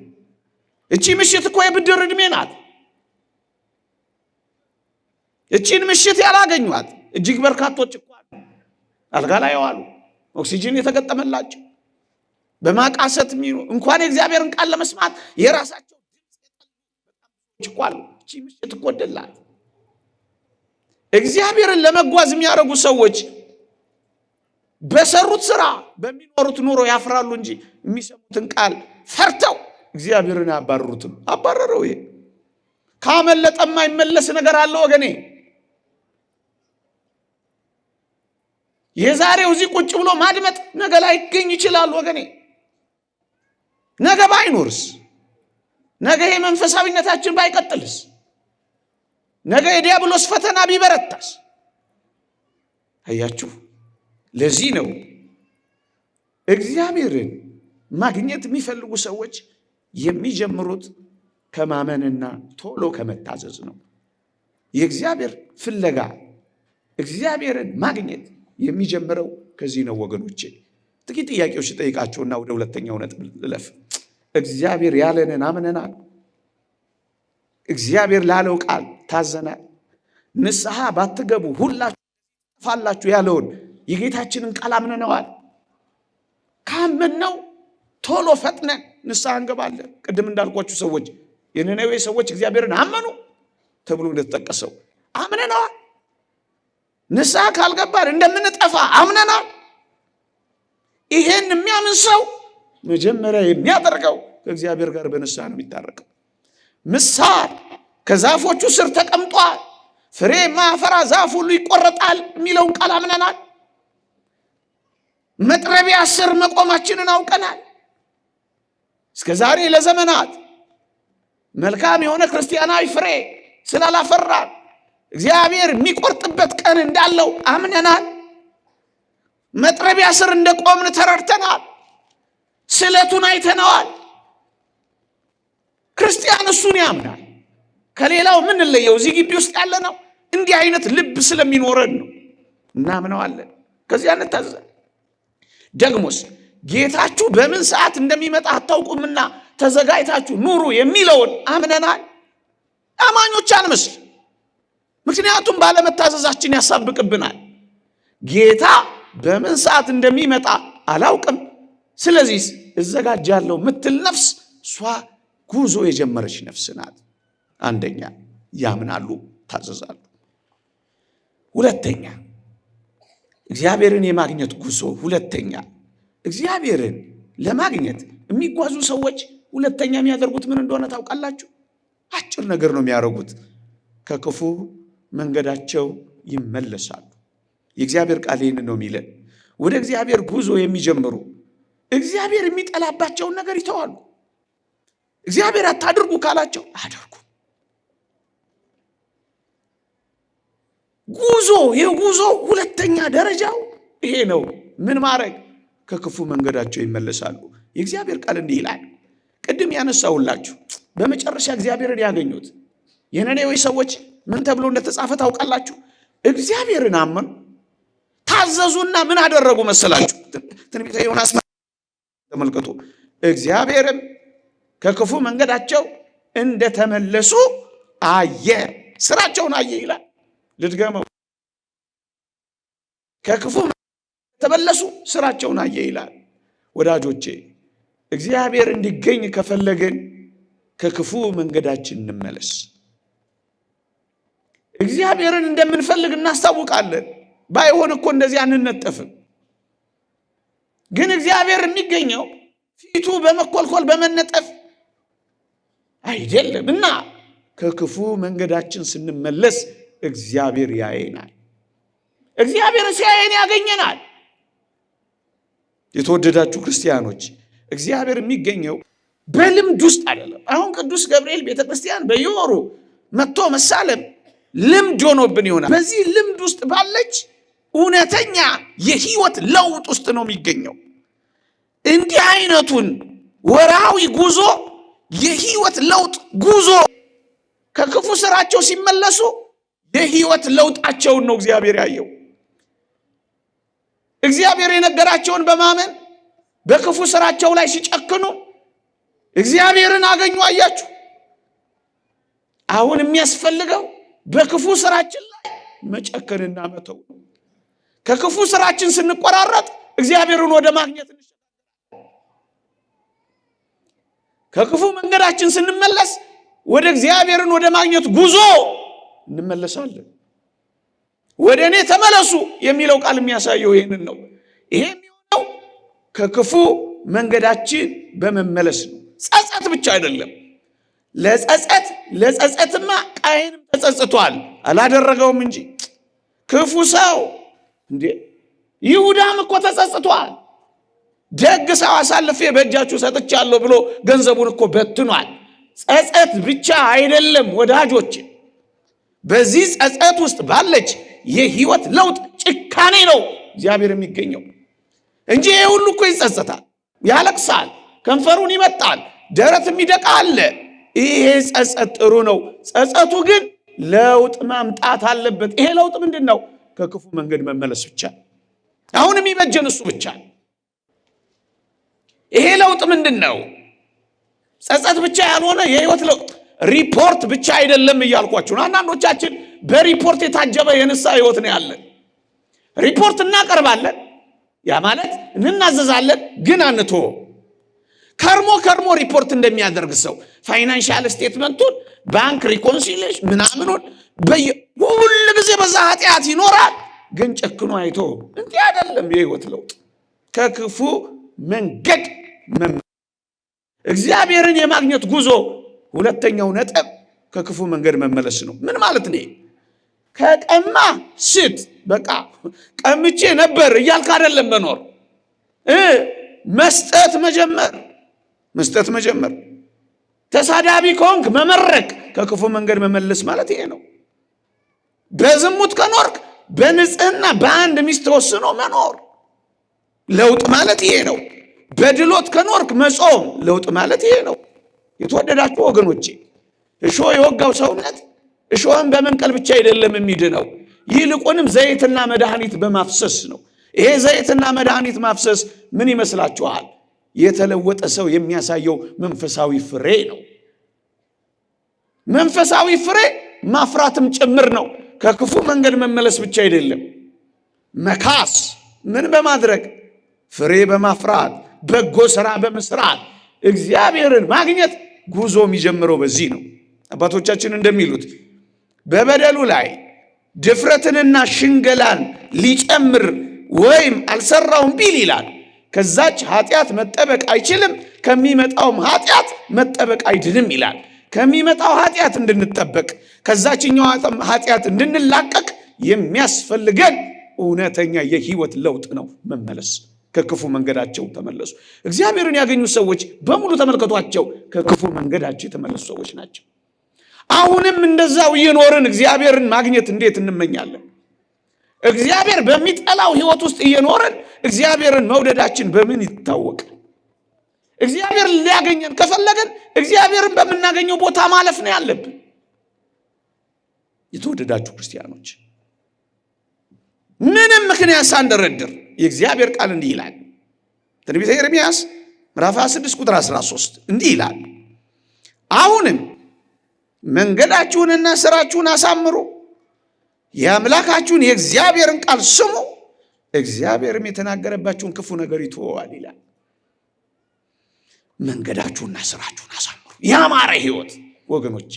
እቺ ምሽት እኮ የብድር ዕድሜ ናት። እቺን ምሽት ያላገኟት እጅግ በርካቶች እኮ አልጋ ላይ ዋሉ፣ ኦክሲጅን የተገጠመላቸው በማቃሰት እንኳን የእግዚአብሔርን ቃል ለመስማት የራሳቸው ድምፅ ይቋሉ። እቺ ምሽት እኮ እድል ናት። እግዚአብሔርን ለመጓዝ የሚያደርጉ ሰዎች በሰሩት ስራ በሚኖሩት ኑሮ ያፍራሉ እንጂ የሚሰሙትን ቃል ፈርተው እግዚአብሔርን ያባረሩትም። አባረረው። ይሄ ካመለጠ የማይመለስ ነገር አለ ወገኔ። የዛሬው እዚህ ቁጭ ብሎ ማድመጥ ነገ ላይ ይገኝ ይችላል ወገኔ። ነገ ባይኖርስ? ነገ ይሄ መንፈሳዊነታችን ባይቀጥልስ? ነገ የዲያብሎስ ፈተና ቢበረታስ? አያችሁ፣ ለዚህ ነው እግዚአብሔርን ማግኘት የሚፈልጉ ሰዎች የሚጀምሩት ከማመንና ቶሎ ከመታዘዝ ነው። የእግዚአብሔር ፍለጋ እግዚአብሔርን ማግኘት የሚጀምረው ከዚህ ነው ወገኖቼ። ጥቂት ጥያቄዎች ጠይቃቸውና ወደ ሁለተኛው ነጥብ ልለፍ። እግዚአብሔር ያለንን አምነናል? እግዚአብሔር ላለው ቃል ታዘናል? ንስሐ ባትገቡ ሁላችሁ ትጠፋላችሁ ያለውን የጌታችንን ቃል አምነነዋል? ካመንነው ቶሎ ፈጥነን ንስሐ እንገባለን። ቅድም እንዳልኳችሁ ሰዎች የነነዌ ሰዎች እግዚአብሔርን አመኑ ተብሎ እንደተጠቀሰው አምነነዋል። ንስሐ ካልገባን እንደምንጠፋ አምነናል። ይሄን የሚያምን ሰው መጀመሪያ የሚያደርገው ከእግዚአብሔር ጋር በንስሐ ነው የሚታረቀው። ምሳር ከዛፎቹ ስር ተቀምጧል፣ ፍሬ ማፈራ ዛፍ ሁሉ ይቆረጣል የሚለውን ቃል አምነናል። መጥረቢያ ስር መቆማችንን አውቀናል። እስከ ዛሬ ለዘመናት መልካም የሆነ ክርስቲያናዊ ፍሬ ስላላፈራን እግዚአብሔር የሚቆርጥበት ቀን እንዳለው አምነናል። መጥረቢያ ስር እንደቆምን ተረድተናል። ስለቱን አይተነዋል። ክርስቲያን እሱን ያምናል። ከሌላው ምን ለየው? እዚህ ግቢ ውስጥ ያለ ነው እንዲህ አይነት ልብ ስለሚኖረን ነው። እናምነዋለን። ከዚያ እንታዘዛለን። ደግሞስ ጌታችሁ በምን ሰዓት እንደሚመጣ አታውቁምና ተዘጋጅታችሁ ኑሩ የሚለውን አምነናል። አማኞች አንመስል። ምክንያቱም ባለመታዘዛችን ያሳብቅብናል። ጌታ በምን ሰዓት እንደሚመጣ አላውቅም፣ ስለዚህ እዘጋጃለሁ ምትል ነፍስ እሷ ጉዞ የጀመረች ነፍስ ናት። አንደኛ ያምናሉ፣ ታዘዛሉ። ሁለተኛ እግዚአብሔርን የማግኘት ጉዞ። ሁለተኛ እግዚአብሔርን ለማግኘት የሚጓዙ ሰዎች ሁለተኛ የሚያደርጉት ምን እንደሆነ ታውቃላችሁ? አጭር ነገር ነው የሚያደርጉት። ከክፉ መንገዳቸው ይመለሳሉ። የእግዚአብሔር ቃል ይህን ነው የሚለን። ወደ እግዚአብሔር ጉዞ የሚጀምሩ እግዚአብሔር የሚጠላባቸውን ነገር ይተዋሉ። እግዚአብሔር አታድርጉ ካላቸው አያደርጉ። ጉዞ የጉዞ ሁለተኛ ደረጃው ይሄ ነው። ምን ማድረግ? ከክፉ መንገዳቸው ይመለሳሉ። የእግዚአብሔር ቃል እንዲህ ይላል። ቅድም ያነሳውላችሁ በመጨረሻ እግዚአብሔርን ያገኙት የነነዌ ሰዎች ምን ተብሎ እንደተጻፈ ታውቃላችሁ? እግዚአብሔርን አመኑ፣ ታዘዙና ምን አደረጉ መሰላችሁ? ትንቢተ ዮናስ ተመልከቱ። እግዚአብሔርም ከክፉ መንገዳቸው እንደተመለሱ አየ፣ ስራቸውን አየ ይላል። ልድገመው። ከክፉ ተመለሱ፣ ስራቸውን አየ ይላል። ወዳጆቼ እግዚአብሔር እንዲገኝ ከፈለግን ከክፉ መንገዳችን እንመለስ። እግዚአብሔርን እንደምንፈልግ እናስታውቃለን። ባይሆን እኮ እንደዚህ አንነጠፍም። ግን እግዚአብሔር የሚገኘው ፊቱ በመኮልኮል በመነጠፍ አይደለም እና ከክፉ መንገዳችን ስንመለስ እግዚአብሔር ያየናል። እግዚአብሔር ሲያየን ያገኘናል። የተወደዳችሁ ክርስቲያኖች እግዚአብሔር የሚገኘው በልምድ ውስጥ አይደለም። አሁን ቅዱስ ገብርኤል ቤተክርስቲያን በየወሩ መጥቶ መሳለም ልምድ ሆኖብን ይሆናል። በዚህ ልምድ ውስጥ ባለች እውነተኛ የህይወት ለውጥ ውስጥ ነው የሚገኘው። እንዲህ አይነቱን ወርሃዊ ጉዞ የህይወት ለውጥ ጉዞ ከክፉ ስራቸው ሲመለሱ የህይወት ለውጣቸውን ነው እግዚአብሔር ያየው። እግዚአብሔር የነገራቸውን በማመን በክፉ ስራቸው ላይ ሲጨክኑ እግዚአብሔርን አገኙ። አያችሁ። አሁን የሚያስፈልገው በክፉ ስራችን ላይ መጨከንና መተው ነው። ከክፉ ስራችን ስንቆራረጥ እግዚአብሔርን ወደ ማግኘት እንችላለን። ከክፉ መንገዳችን ስንመለስ ወደ እግዚአብሔርን ወደ ማግኘት ጉዞ እንመለሳለን። ወደ እኔ ተመለሱ የሚለው ቃል የሚያሳየው ይህንን ነው። ይሄ የሚሆነው ከክፉ መንገዳችን በመመለስ ነው። ጸጸት ብቻ አይደለም። ለጸጸትማ ቃየንም ተጸጽቷል፣ አላደረገውም እንጂ። ክፉ ሰው እንዴ ይሁዳም እኮ ተጸጽቷል። ደግ ሰው አሳልፌ በእጃችሁ ሰጥቻለሁ ብሎ ገንዘቡን እኮ በትኗል። ጸጸት ብቻ አይደለም ወዳጆች፣ በዚህ ጸጸት ውስጥ ባለች የህይወት ለውጥ ጭካኔ ነው እግዚአብሔር የሚገኘው እንጂ ይሄ ሁሉ እኮ ይጸጸታል፣ ያለቅሳል፣ ከንፈሩን ይመጣል፣ ደረት የሚደቃ አለ። ይሄ ጸጸት ጥሩ ነው። ጸጸቱ ግን ለውጥ ማምጣት አለበት። ይሄ ለውጥ ምንድን ነው? ከክፉ መንገድ መመለስ ብቻ። አሁን የሚበጀን እሱ ብቻ። ይሄ ለውጥ ምንድን ነው? ጸጸት ብቻ ያልሆነ የህይወት ለውጥ ሪፖርት ብቻ አይደለም እያልኳችሁ ነው። አንዳንዶቻችን በሪፖርት የታጀበ የንስሐ ህይወት ነው ያለን። ሪፖርት እናቀርባለን፣ ያ ማለት እንናዘዛለን፣ ግን አንቶ ከርሞ ሪፖርት እንደሚያደርግ ሰው ፋይናንሻል ስቴትመንቱን ባንክ ሪኮንሲሌሽን ምናምኑን ሁሉ ጊዜ በዛ ኃጢአት ይኖራል፣ ግን ጨክኖ አይቶ እንዲህ አይደለም የህይወት ለውጥ። ከክፉ መንገድ እግዚአብሔርን የማግኘት ጉዞ ሁለተኛው ነጥብ ከክፉ መንገድ መመለስ ነው። ምን ማለት ነው? ከቀማ ስት በቃ ቀምቼ ነበር እያልክ አይደለም መኖር። መስጠት መጀመር። ተሳዳቢ ከሆንክ መመረቅ፣ ከክፉ መንገድ መመለስ ማለት ይሄ ነው። በዝሙት ከኖርክ በንጽህና በአንድ ሚስት ተወስኖ መኖር ለውጥ ማለት ይሄ ነው። በድሎት ከኖርክ መጾም ለውጥ ማለት ይሄ ነው። የተወደዳችሁ ወገኖቼ፣ እሾህ የወጋው ሰውነት እሾህን በመንቀል ብቻ አይደለም የሚድነው፣ ይልቁንም ዘይትና መድኃኒት በማፍሰስ ነው። ይሄ ዘይትና መድኃኒት ማፍሰስ ምን ይመስላችኋል? የተለወጠ ሰው የሚያሳየው መንፈሳዊ ፍሬ ነው። መንፈሳዊ ፍሬ ማፍራትም ጭምር ነው። ከክፉ መንገድ መመለስ ብቻ አይደለም። መካስ ምን በማድረግ ፍሬ በማፍራት በጎ ሥራ በመስራት እግዚአብሔርን ማግኘት ጉዞ የሚጀምረው በዚህ ነው። አባቶቻችን እንደሚሉት በበደሉ ላይ ድፍረትንና ሽንገላን ሊጨምር ወይም አልሰራውም ቢል ይላል፣ ከዛች ኃጢአት መጠበቅ አይችልም፣ ከሚመጣውም ኃጢአት መጠበቅ አይድንም ይላል። ከሚመጣው ኃጢአት እንድንጠበቅ ከዛችኛው ኃጢአት እንድንላቀቅ የሚያስፈልገን እውነተኛ የህይወት ለውጥ ነው። መመለስ። ከክፉ መንገዳቸው ተመለሱ። እግዚአብሔርን ያገኙ ሰዎች በሙሉ ተመልከቷቸው፣ ከክፉ መንገዳቸው የተመለሱ ሰዎች ናቸው። አሁንም እንደዛው እየኖርን እግዚአብሔርን ማግኘት እንዴት እንመኛለን? እግዚአብሔር በሚጠላው ህይወት ውስጥ እየኖርን እግዚአብሔርን መውደዳችን በምን ይታወቃል? እግዚአብሔር ሊያገኘን ከፈለገን እግዚአብሔርን በምናገኘው ቦታ ማለፍ ነው ያለብን። የተወደዳችሁ ክርስቲያኖች፣ ምንም ምክንያት ሳንደረድር የእግዚአብሔር ቃል እንዲህ ይላል። ትንቢተ ኤርምያስ ምዕራፍ 26 ቁጥር 13 እንዲህ ይላል፣ አሁንም መንገዳችሁንና ስራችሁን አሳምሩ፣ የአምላካችሁን የእግዚአብሔርን ቃል ስሙ፣ እግዚአብሔርም የተናገረባችሁን ክፉ ነገር ይተወዋል ይላል። መንገዳችሁንና ስራችሁን አሳምሩ። ያማረ ህይወት ወገኖቼ፣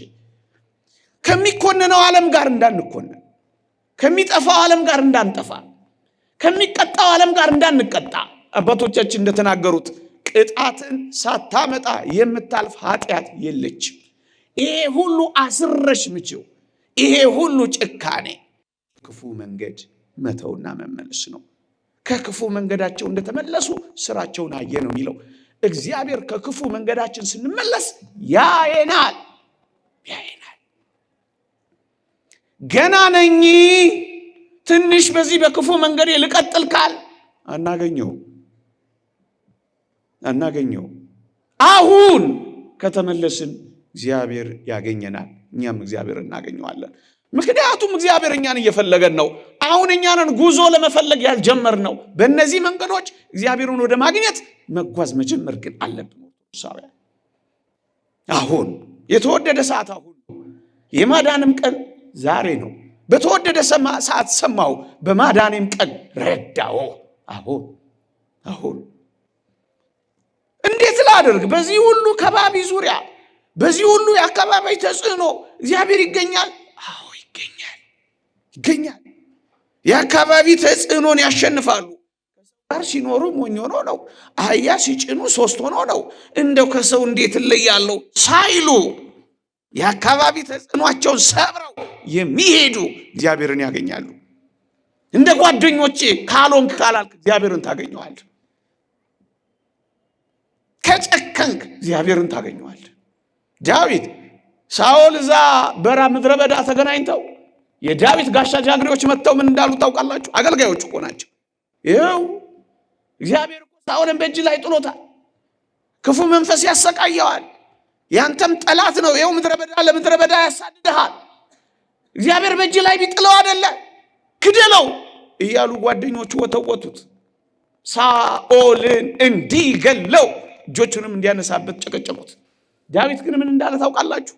ከሚኮነነው ዓለም ጋር እንዳንኮነን፣ ከሚጠፋው ዓለም ጋር እንዳንጠፋ፣ ከሚቀጣው ዓለም ጋር እንዳንቀጣ። አባቶቻችን እንደተናገሩት ቅጣትን ሳታመጣ የምታልፍ ኃጢአት የለችም። ይሄ ሁሉ አስረሽ ምችው፣ ይሄ ሁሉ ጭካኔ ክፉ መንገድ መተውና መመለስ ነው። ከክፉ መንገዳቸው እንደተመለሱ ስራቸውን አየ ነው የሚለው። እግዚአብሔር ከክፉ መንገዳችን ስንመለስ ያየናል። ገና ነኝ ትንሽ በዚህ በክፉ መንገድ ልቀጥል ካል አናገኘው። አሁን ከተመለስን እግዚአብሔር ያገኘናል፣ እኛም እግዚአብሔር እናገኘዋለን። ምክንያቱም እግዚአብሔር እኛን እየፈለገን ነው። አሁን እኛንን ጉዞ ለመፈለግ ያልጀመርነው በእነዚህ መንገዶች እግዚአብሔርን ወደ ማግኘት መጓዝ መጀመር ግን አለብን። አሁን የተወደደ ሰዓት አሁን፣ የማዳንም ቀን ዛሬ ነው። በተወደደ ሰዓት ሰማው፣ በማዳኔም ቀን ረዳው። አሁን እንዴት ላድርግ? በዚህ ሁሉ ከባቢ ዙሪያ፣ በዚህ ሁሉ የአካባቢ ተጽዕኖ እግዚአብሔር ይገኛል። ይገኛል። የአካባቢ ተጽዕኖን ያሸንፋሉ። ጋር ሲኖሩ ሞኝ ሆኖ ነው፣ አህያ ሲጭኑ 3 ሆኖ ነው፣ እንደው ከሰው እንዴት እለያለሁ ሳይሉ የአካባቢ ተጽዕኗቸውን ሰብረው የሚሄዱ እግዚአብሔርን ያገኛሉ። እንደ ጓደኞቼ ካልሆንክ ካላልክ እግዚአብሔርን ታገኘዋል። ከጨከንክ እግዚአብሔርን ታገኘዋል። ዳዊት ሳኦል እዛ በራ ምድረ በዳ ተገናኝተው የዳዊት ጋሻ ጃግሬዎች መጥተው ምን እንዳሉ ታውቃላችሁ? አገልጋዮች እኮ ናቸው። ይኸው እግዚአብሔር እኮ ሳኦልን በእጅ ላይ ጥሎታል፣ ክፉ መንፈስ ያሰቃየዋል፣ ያንተም ጠላት ነው፣ ይኸው ምድረ በዳ ለምድረ በዳ ያሳድድሃል፣ እግዚአብሔር በእጅ ላይ ቢጥለው አይደለ ክደለው እያሉ ጓደኞቹ ወተወቱት። ሳኦልን እንዲገለው እጆቹንም እንዲያነሳበት ጨቀጨቁት። ዳዊት ግን ምን እንዳለ ታውቃላችሁ?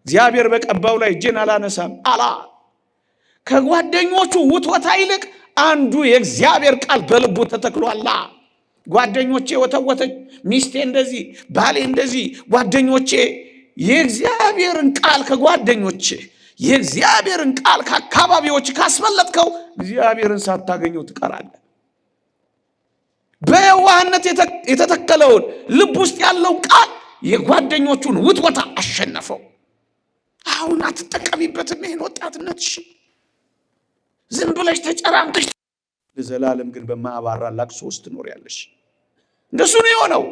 እግዚአብሔር በቀባው ላይ እጄን አላነሳም አላ። ከጓደኞቹ ውትወታ ይልቅ አንዱ የእግዚአብሔር ቃል በልቡ ተተክሏላ። ጓደኞቼ ወተወተኝ፣ ሚስቴ እንደዚህ፣ ባሌ እንደዚህ፣ ጓደኞቼ የእግዚአብሔርን ቃል ከጓደኞቼ የእግዚአብሔርን ቃል ከአካባቢዎች ካስመለጥከው እግዚአብሔርን ሳታገኘው ትቀራለህ። በየዋህነት የተተከለውን ልብ ውስጥ ያለው ቃል የጓደኞቹን ውትወታ አሸነፈው። አሁን አትጠቀሚበትም ይሄን ወጣትነትሽ። ዝም ብለሽ ተጨራምተሽ ለዘላለም ግን በማያባራ ለቅሶ ውስጥ ትኖሪያለሽ። እንደሱ ነው የሆነው።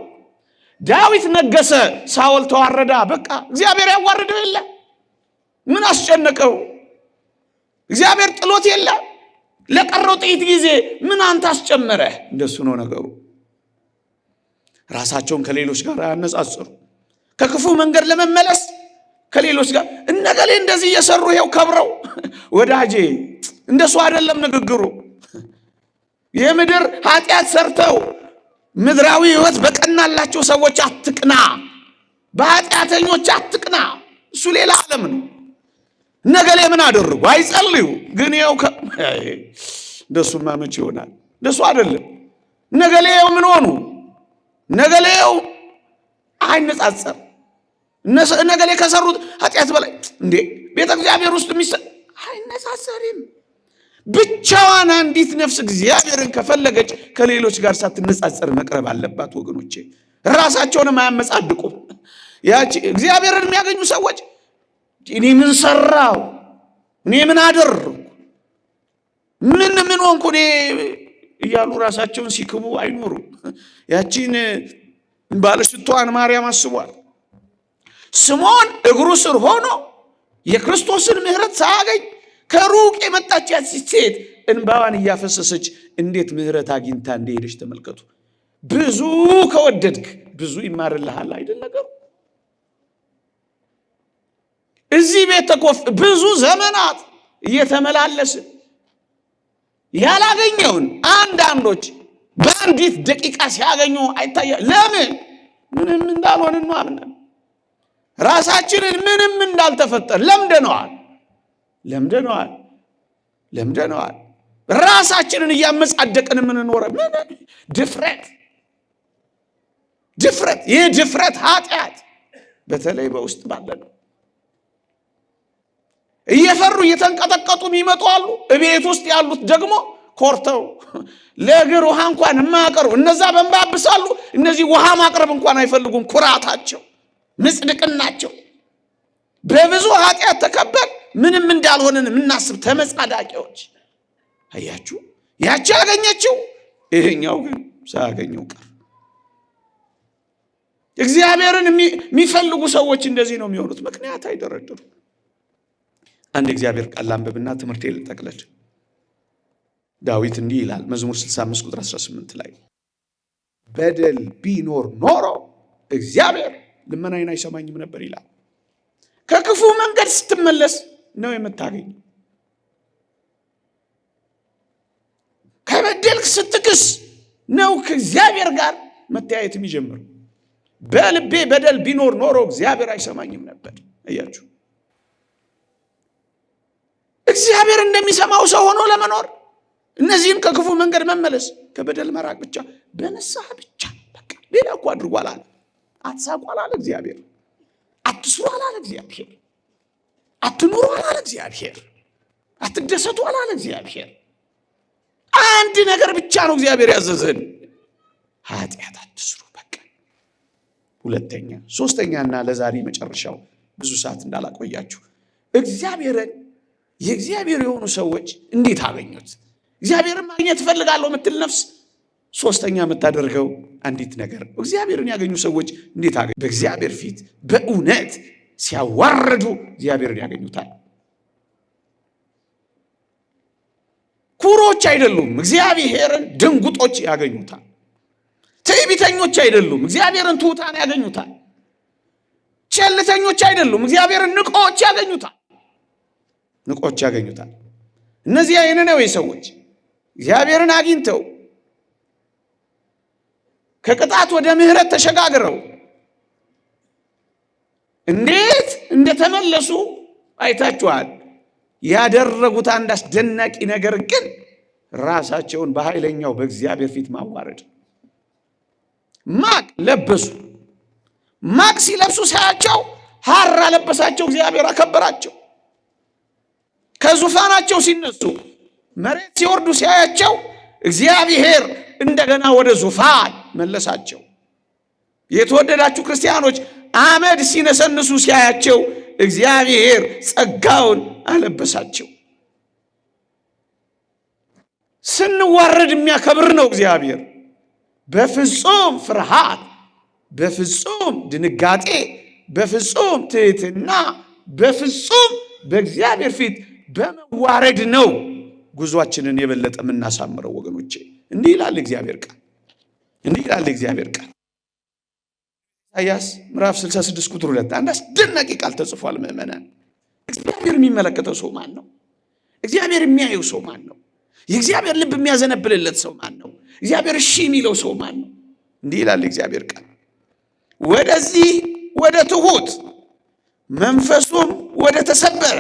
ዳዊት ነገሰ፣ ሳኦል ተዋረዳ። በቃ እግዚአብሔር ያዋርደው የለ? ምን አስጨነቀው? እግዚአብሔር ጥሎት የለ? ለቀረው ጥቂት ጊዜ ምን አንተ አስጨመረ? እንደሱ ነው ነገሩ። ራሳቸውን ከሌሎች ጋር ያነጻጽሩ። ከክፉ መንገድ ለመመለስ ከሌሎች ጋር እነገሌ እንደዚህ እየሰሩ ይሄው ከብረው። ወዳጄ እንደሱ አይደለም ንግግሩ። የምድር ኃጢአት ሰርተው ምድራዊ ሕይወት በቀናላቸው ሰዎች አትቅና፣ በኃጢአተኞች አትቅና። እሱ ሌላ ዓለም ነው። ነገሌ ምን አደረጉ? አይጸልዩ። ግን ይኸው እንደሱማ መቼ ይሆናል? እንደሱ አይደለም። ነገሌው ምን ሆኑ? ነገሌው አይነጻጸር። ነገሌ ከሰሩት ኃጢአት በላይ እንዴ ቤተ እግዚአብሔር ውስጥ አይነጻጸርም። ብቻዋን አንዲት ነፍስ እግዚአብሔርን ከፈለገች ከሌሎች ጋር ሳትነጻጸር መቅረብ አለባት ወገኖቼ። ራሳቸውንም አያመጻድቁም። ያቺ እግዚአብሔርን የሚያገኙ ሰዎች እኔ ምን ሰራው፣ እኔ ምን አደረኩ፣ ምን ሆንኩ እኔ እያሉ ራሳቸውን ሲክቡ አይኖሩም። ያቺን ባለሽቷን ማርያም አስቧል። ስምዖን እግሩ ስር ሆኖ የክርስቶስን ምሕረት ሳያገኝ ከሩቅ የመጣች ያቺ ሴት እንባዋን እያፈሰሰች እንዴት ምሕረት አግኝታ እንደሄደች ተመልከቱ። ብዙ ከወደድክ ብዙ ይማርልሃል አይደል ነገሩ። እዚህ ቤት ብዙ ዘመናት እየተመላለስን ያላገኘውን አንዳንዶች በአንዲት ደቂቃ ሲያገኙ አይታያ። ለምን? ምንም እንዳልሆነ ነው አምነን ራሳችንን ምንም እንዳልተፈጠር ለምደነዋል። ራሳችንን እያመጻደቅን የምንኖረ ምን ድፍረት! ይህ ድፍረት ኃጢአት በተለይ በውስጥ ባለ ነው። እየፈሩ እየተንቀጠቀጡ የሚመጡ አሉ። እቤት ውስጥ ያሉት ደግሞ ኮርተው ለእግር ውሃ እንኳን የማያቀርቡ እነዛ በእንባ ያብሳሉ። እነዚህ ውሃ ማቅረብ እንኳን አይፈልጉም። ኩራታቸው፣ ምጽድቅናቸው። በብዙ ኃጢአት ተከበን ምንም እንዳልሆነን የምናስብ ተመጻዳቂዎች። አያችሁ፣ ያቺ ያገኘችው፣ ይሄኛው ግን ሳያገኘው ቀር። እግዚአብሔርን የሚፈልጉ ሰዎች እንደዚህ ነው የሚሆኑት። ምክንያት አይደረድሩ። አንድ እግዚአብሔር ቃል አንብብና ትምህርት ልጠቅለል። ዳዊት እንዲህ ይላል መዝሙር 65 ቁጥር 18 ላይ በደል ቢኖር ኖሮ እግዚአብሔር ልመናዬን አይሰማኝም ነበር ይላል። ከክፉ መንገድ ስትመለስ ነው የምታገኘው። ከበደልክ ስትክስ ነው ከእግዚአብሔር ጋር መተያየት የሚጀምረው። በልቤ በደል ቢኖር ኖሮ እግዚአብሔር አይሰማኝም ነበር። እያችሁ እግዚአብሔር እንደሚሰማው ሰው ሆኖ ለመኖር እነዚህን ከክፉ መንገድ መመለስ፣ ከበደል መራቅ ብቻ፣ በንስሐ ብቻ። በቃ ሌላ እኮ አድርጎ አላለ። አትሳቁ አላለ እግዚአብሔር። አትስሩ አላለ እግዚአብሔር። አትኑሩ አላለ እግዚአብሔር። አትደሰቱ አላለ እግዚአብሔር። አንድ ነገር ብቻ ነው እግዚአብሔር ያዘዘን፣ ኃጢአት አትስሩ። በቃ ሁለተኛ፣ ሶስተኛና ለዛሬ መጨረሻው ብዙ ሰዓት እንዳላቆያችሁ እግዚአብሔርን የእግዚአብሔር የሆኑ ሰዎች እንዴት አገኙት? እግዚአብሔርን ማግኘት እፈልጋለሁ የምትል ነፍስ ሶስተኛ የምታደርገው አንዲት ነገር ነው። እግዚአብሔርን ያገኙ ሰዎች እንዴት አገኙ? በእግዚአብሔር ፊት በእውነት ሲያዋርዱ እግዚአብሔርን ያገኙታል። ኩሮች አይደሉም፣ እግዚአብሔርን ድንጉጦች ያገኙታል። ትዕቢተኞች አይደሉም፣ እግዚአብሔርን ትሑታን ያገኙታል። ቸልተኞች አይደሉም፣ እግዚአብሔርን ንቆች ያገኙታል። ንቆች ያገኙታል። እነዚያ የነነዌ ሰዎች እግዚአብሔርን አግኝተው ከቅጣት ወደ ምሕረት ተሸጋግረው እንዴት እንደተመለሱ አይታችኋል። ያደረጉት አንድ አስደናቂ ነገር ግን ራሳቸውን በኃይለኛው በእግዚአብሔር ፊት ማዋረድ። ማቅ ለበሱ። ማቅ ሲለብሱ ሳያቸው ሐር አለበሳቸው። እግዚአብሔር አከበራቸው። ከዙፋናቸው ሲነሱ መሬት ሲወርዱ ሲያያቸው እግዚአብሔር እንደገና ወደ ዙፋን መለሳቸው። የተወደዳችሁ ክርስቲያኖች አመድ ሲነሰንሱ ሲያያቸው እግዚአብሔር ጸጋውን አለበሳቸው። ስንዋረድ የሚያከብር ነው እግዚአብሔር። በፍጹም ፍርሃት፣ በፍጹም ድንጋጤ፣ በፍጹም ትሕትና፣ በፍጹም በእግዚአብሔር ፊት በመዋረድ ነው ጉዟችንን የበለጠ የምናሳምረው ወገኖቼ። እንዲህ ይላል እግዚአብሔር ቃል፣ እንዲህ ይላል እግዚአብሔር ቃል። ኢሳይያስ ምዕራፍ 66 ቁጥር 2 አንድ አስደናቂ ቃል ተጽፏል። ምዕመናን፣ እግዚአብሔር የሚመለከተው ሰው ማን ነው? እግዚአብሔር የሚያየው ሰው ማን ነው? የእግዚአብሔር ልብ የሚያዘነብልለት ሰው ማን ነው? እግዚአብሔር እሺ የሚለው ሰው ማን ነው? እንዲህ ይላል እግዚአብሔር ቃል፣ ወደዚህ ወደ ትሑት መንፈሱም ወደ ተሰበረ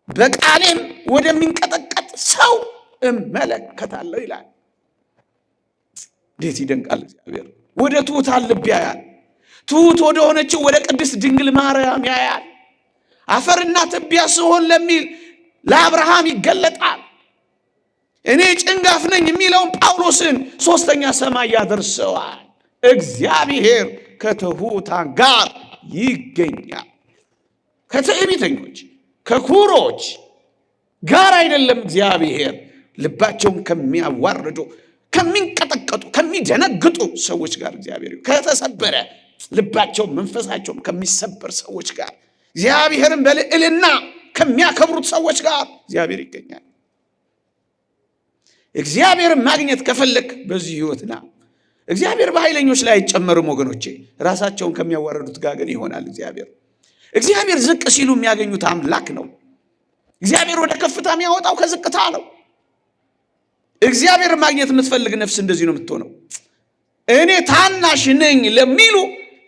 በቃሌም ወደሚንቀጠቀጥ ሰው እመለከታለሁ ይላል። እንዴት ይደንቃል እግዚአብሔር! ወደ ትሑታን ልብ ያያል። ትሑት ወደ ሆነችው ወደ ቅድስት ድንግል ማርያም ያያል። አፈርና ትቢያ ስሆን ለሚል ለአብርሃም ይገለጣል። እኔ ጭንጋፍ ነኝ የሚለውን ጳውሎስን ሶስተኛ ሰማይ ያደርሰዋል። እግዚአብሔር ከትሑታን ጋር ይገኛል። ከትዕቢተኞች ከኩሮች ጋር አይደለም። እግዚአብሔር ልባቸውን ከሚያዋርዱ ከሚንቀጠቀጡ ከሚደነግጡ ሰዎች ጋር እግዚአብሔር ከተሰበረ ልባቸው መንፈሳቸውም ከሚሰበር ሰዎች ጋር እግዚአብሔርን በልዕልና ከሚያከብሩት ሰዎች ጋር እግዚአብሔር ይገኛል። እግዚአብሔርን ማግኘት ከፈለክ በዚህ ሕይወትና እግዚአብሔር በኃይለኞች ላይ አይጨመርም ወገኖቼ። ራሳቸውን ከሚያዋርዱት ጋር ግን ይሆናል እግዚአብሔር። እግዚአብሔር ዝቅ ሲሉ የሚያገኙት አምላክ ነው። እግዚአብሔር ወደ ከፍታ የሚያወጣው ከዝቅታ ነው። እግዚአብሔር ማግኘት የምትፈልግ ነፍስ እንደዚህ ነው የምትሆነው። እኔ ታናሽ ነኝ ለሚሉ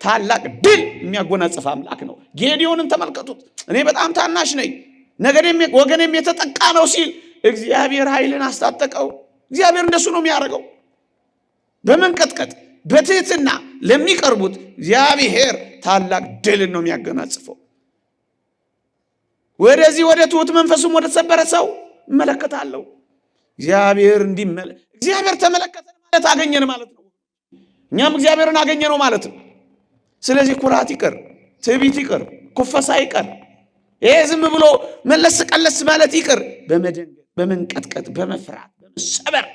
ታላቅ ድል የሚያጎናጽፍ አምላክ ነው። ጌዲዮንን ተመልከቱት። እኔ በጣም ታናሽ ነኝ፣ ወገኔም የተጠቃ ነው ሲል እግዚአብሔር ኃይልን አስታጠቀው። እግዚአብሔር እንደሱ ነው የሚያደርገው። በመንቀጥቀጥ በትህትና ለሚቀርቡት እግዚአብሔር ታላቅ ድልን ነው የሚያጎናጽፈው። ወደዚህ ወደ ትሑት መንፈሱም ወደ ተሰበረ ሰው እመለከታለሁ። እግዚአብሔር ተመለከተን ማለት አገኘን ማለት ነው። እኛም እግዚአብሔርን አገኘነው ማለት ነው። ስለዚህ ኩራት ይቅር፣ ትዕቢት ይቅር፣ ኩፈሳ ይቅር፣ ይሄ ዝም ብሎ መለስ ቀለስ ማለት ይቅር። በመደንገጥ በመንቀጥቀጥ በመፍራት በመሰበር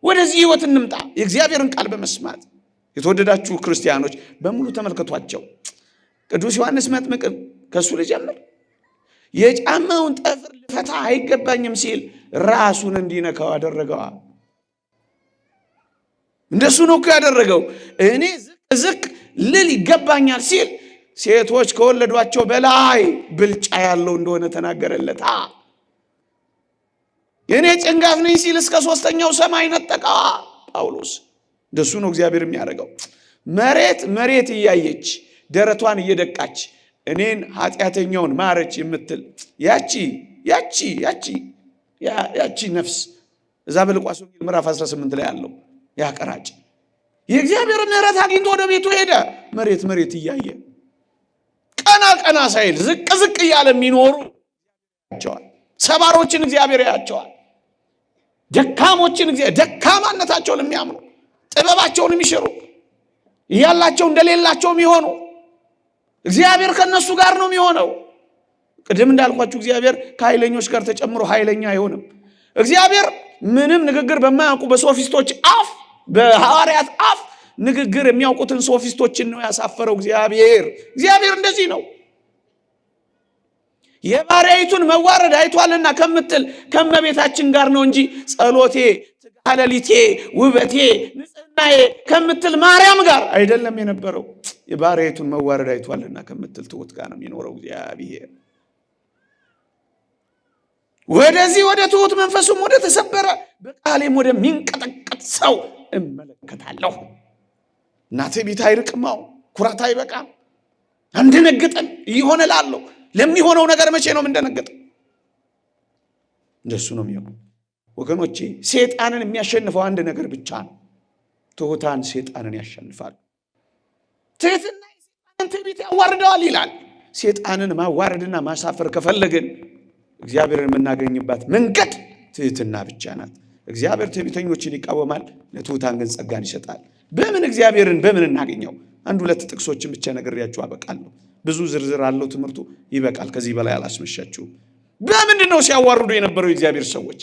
ወደዚህ ሕይወት እንምጣ። የእግዚአብሔርን ቃል በመስማት የተወደዳችሁ ክርስቲያኖች በሙሉ ተመልከቷቸው። ቅዱስ ዮሐንስ መጥምቅ ከሱ ልጀምር። የጫማውን ጠፍር ልፈታ አይገባኝም ሲል ራሱን እንዲነካው አደረገዋ። እንደሱ ነው እኮ ያደረገው። እኔ ዝቅ ልል ይገባኛል ሲል ሴቶች ከወለዷቸው በላይ ብልጫ ያለው እንደሆነ ተናገረለት። እኔ ጭንጋፍ ነኝ ሲል እስከ 3ኛው ሰማይ ነጠቀዋ ጳውሎስ። እንደሱ ነው እግዚአብሔር የሚያደርገው። መሬት እያየች ደረቷን እየደቃች እኔን ኃጢአተኛውን ማረች የምትል ያቺ ነፍስ እዛ በሉቃስ ወንጌል ምዕራፍ 18 ላይ ያለው ያ ቀራጭ የእግዚአብሔር ምሕረት አግኝቶ ወደ ቤቱ ሄደ። መሬት እያየ ቀና ሳይል ዝቅ እያለ የሚኖሩ ያቸዋል። ሰባሮችን እግዚአብሔር ያቸዋል። ደካሞችን እግዚአብሔር ደካማነታቸውን የሚያምኑ ጥበባቸውን የሚሽሩ ያላቸው እንደሌላቸው የሚሆኑ እግዚአብሔር ከነሱ ጋር ነው የሚሆነው። ቅድም እንዳልኳችሁ እግዚአብሔር ከኃይለኞች ጋር ተጨምሮ ኃይለኛ አይሆንም። እግዚአብሔር ምንም ንግግር በማያውቁ በሶፊስቶች አፍ በሐዋርያት አፍ ንግግር የሚያውቁትን ሶፊስቶችን ነው ያሳፈረው። እግዚአብሔር እንደዚህ ነው። የባሪያይቱን መዋረድ አይቷልና ከምትል ከመቤታችን ጋር ነው እንጂ ጸሎቴ፣ ትጋለሊቴ፣ ውበቴ፣ ንጽህናዬ ከምትል ማርያም ጋር አይደለም የነበረው። የባሪያይቱን መዋረድ አይቷልና ከምትል ትሁት ጋር ነው የሚኖረው እግዚአብሔር። ወደዚህ ወደ ትሁት መንፈሱም ወደ ተሰበረ በቃሌም ወደሚንቀጠቀጥ ሰው እመለከታለሁ። እናቴ ቤት አይርቅማው ኩራት አይበቃም። አንደነግጠን እየሆነ ላለው ለሚሆነው ነገር መቼ ነው የምንደነግጠው? እንደሱ ነው የሚሆነው ወገኖቼ። ሴጣንን የሚያሸንፈው አንድ ነገር ብቻ ነው። ትሁታን ሴጣንን ያሸንፋሉ። ትህትና የሴጣንን ትዕቢት ያዋርደዋል ይላል። ሴጣንን ማዋረድና ማሳፈር ከፈለግን እግዚአብሔርን የምናገኝባት መንገድ ትህትና ብቻ ናት። እግዚአብሔር ትዕቢተኞችን ይቃወማል፣ ለትሁታን ግን ጸጋን ይሰጣል። እግዚአብሔርን በምን እናገኘው? አንድ ሁለት ጥቅሶችን ብቻ ነግሬያችሁ አበቃለሁ። ብዙ ዝርዝር አለው ትምህርቱ፣ ይበቃል። ከዚህ በላይ አላስመሻችሁም። በምንድን ነው ሲያዋርዱ የነበረው የእግዚአብሔር ሰዎች?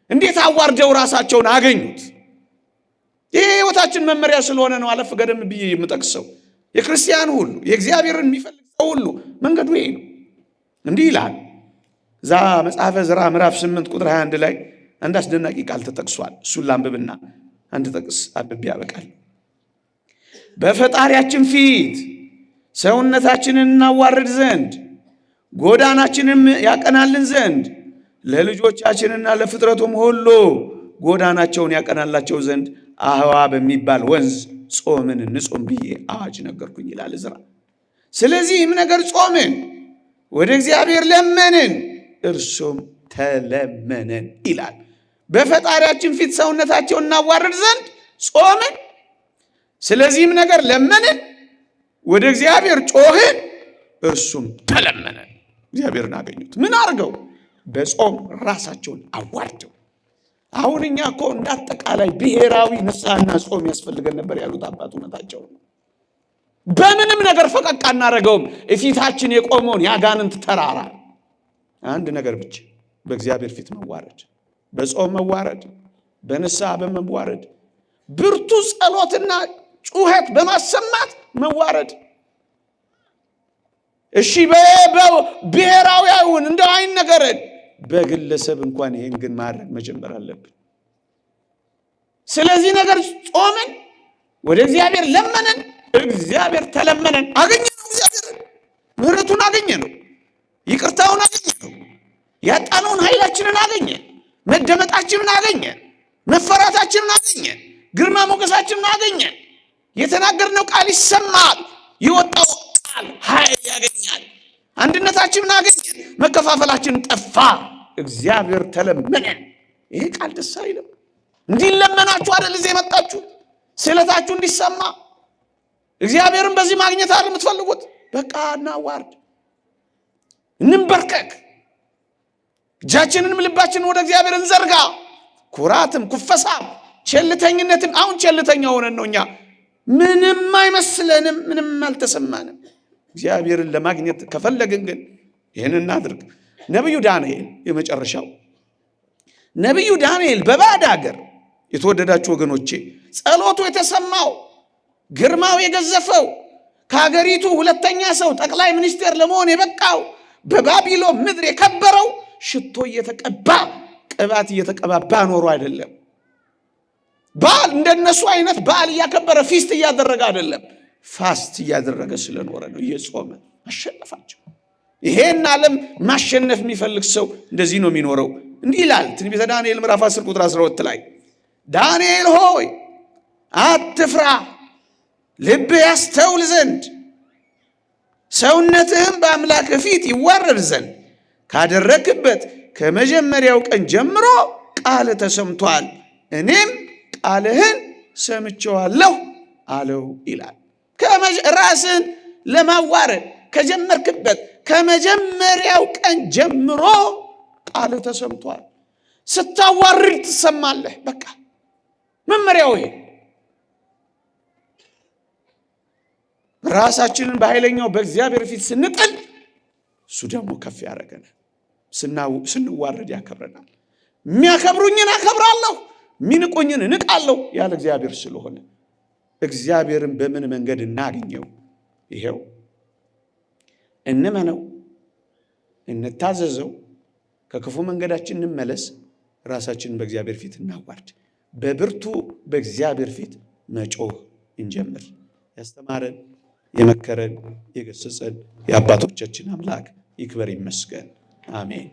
እንዴት አዋርደው ራሳቸውን አገኙት? ይሄ ሕይወታችን መመሪያ ስለሆነ ነው አለፍ ገደም ብዬ የምጠቅሰው። የክርስቲያን ሁሉ የእግዚአብሔርን የሚፈልግ ሰው ሁሉ መንገዱ ይሄ ነው። እንዲህ ይላል እዛ መጽሐፈ ዕዝራ ምዕራፍ 8 ቁጥር 21 ላይ አንድ አስደናቂ ቃል ተጠቅሷል። እሱን ላንብብና አንድ ጥቅስ አብቤ ያበቃል። በፈጣሪያችን ፊት ሰውነታችንን እናዋርድ ዘንድ ጎዳናችንም ያቀናልን ዘንድ ለልጆቻችንና ለፍጥረቱም ሁሉ ጎዳናቸውን ያቀናላቸው ዘንድ አህዋ በሚባል ወንዝ ጾምን እንጾም ብዬ አዋጅ ነገርኩኝ ይላል ዕዝራ። ስለዚህም ነገር ጾምን፣ ወደ እግዚአብሔር ለመንን፣ እርሱም ተለመነን ይላል። በፈጣሪያችን ፊት ሰውነታቸውን እናዋርድ ዘንድ ጾምን፣ ስለዚህም ነገር ለመንን፣ ወደ እግዚአብሔር ጮህን፣ እርሱም ተለመነን። እግዚአብሔርን አገኙት። ምን አድርገው? በጾም ራሳቸውን አዋርደው። አሁን እኛ እኮ እንዳጠቃላይ ብሔራዊ ንስሐና ጾም ያስፈልገን ነበር ያሉት አባቱነታቸው። በምንም ነገር ፈቀቅ አናደርገውም። እፊታችን የቆመውን የአጋንንት ተራራ አንድ ነገር ብቻ፣ በእግዚአብሔር ፊት መዋረድ፣ በጾም መዋረድ፣ በንስሐ በመዋረድ፣ ብርቱ ጸሎትና ጩኸት በማሰማት መዋረድ። እሺ ብሔራዊውን እንደው አይነገረን፣ በግለሰብ እንኳን ይሄን ግን ማድረግ መጀመር አለብን። ስለዚህ ነገር ጾምን፣ ወደ እግዚአብሔር ለመንን፣ እግዚአብሔር ተለመነን። አገኘነው፣ እግዚአብሔርን ምሕረቱን አገኘነው፣ ይቅርታውን አገኘነው፣ ያጣነውን ኃይላችንን አገኘን፣ መደመጣችንን አገኘን፣ መፈራታችንን አገኘን፣ ግርማ ሞገሳችንን አገኘን። የተናገርነው ቃል ይሰማል፣ የወጣው ቃል ኃይል ያገኛል። አንድነታችንን አገኘን፣ መከፋፈላችንን ጠፋ፣ እግዚአብሔር ተለመነን። ይሄ ቃል ደስ አይልም? እንዲለመናችሁ አይደል እዚህ የመጣችሁ? ስለታችሁ እንዲሰማ እግዚአብሔርን በዚህ ማግኘት አይደል የምትፈልጉት? በቃ እናዋርድ፣ እንንበርከክ፣ እጃችንንም ልባችንን ወደ እግዚአብሔር እንዘርጋ። ኩራትም ኩፈሳም ቸልተኝነትም፣ አሁን ቸልተኛ ሆነን ነው እኛ። ምንም አይመስለንም፣ ምንም አልተሰማንም። እግዚአብሔርን ለማግኘት ከፈለግን ግን ይህን እናድርግ። ነቢዩ ዳንኤል የመጨረሻው ነቢዩ ዳንኤል በባዕድ ሀገር የተወደዳችሁ ወገኖቼ ጸሎቱ የተሰማው ግርማው የገዘፈው ከሀገሪቱ ሁለተኛ ሰው ጠቅላይ ሚኒስቴር ለመሆን የበቃው በባቢሎን ምድር የከበረው ሽቶ እየተቀባ ቅባት እየተቀባባ ኖሮ አይደለም። በዓል እንደነሱ አይነት በዓል እያከበረ ፊስት እያደረገ አይደለም። ፋስት እያደረገ ስለኖረ ነው። እየጾመ አሸነፋቸው። ይሄን ዓለም ማሸነፍ የሚፈልግ ሰው እንደዚህ ነው የሚኖረው። እንዲህ ይላል ትንቢተ ዳንኤል ምዕራፍ 10 ቁጥር 12 ላይ ዳንኤል ሆይ አትፍራ፣ ልብህ ያስተውል ዘንድ ሰውነትህም በአምላክ ፊት ይዋረድ ዘንድ ካደረክበት ከመጀመሪያው ቀን ጀምሮ ቃል ተሰምቷል፣ እኔም ቃልህን ሰምቼዋለሁ አለው ይላል። ራስን ለማዋረድ ከጀመርክበት ከመጀመሪያው ቀን ጀምሮ ቃል ተሰምቷል። ስታዋርድ ትሰማለህ። በቃ መመሪያው ይሄ። ራሳችንን በኃይለኛው በእግዚአብሔር ፊት ስንጥል እሱ ደግሞ ከፍ ያደርገናል። ስንዋረድ ያከብረናል። የሚያከብሩኝን አከብራለሁ፣ የሚንቁኝን እንቃለሁ ያለ እግዚአብሔር ስለሆነ እግዚአብሔርን በምን መንገድ እናገኘው? ይሄው እንመነው፣ እንታዘዘው፣ ከክፉ መንገዳችን እንመለስ፣ ራሳችንን በእግዚአብሔር ፊት እናዋርድ፣ በብርቱ በእግዚአብሔር ፊት መጮህ እንጀምር። ያስተማረን የመከረን የገሰጸን የአባቶቻችን አምላክ ይክበር ይመስገን። አሜን።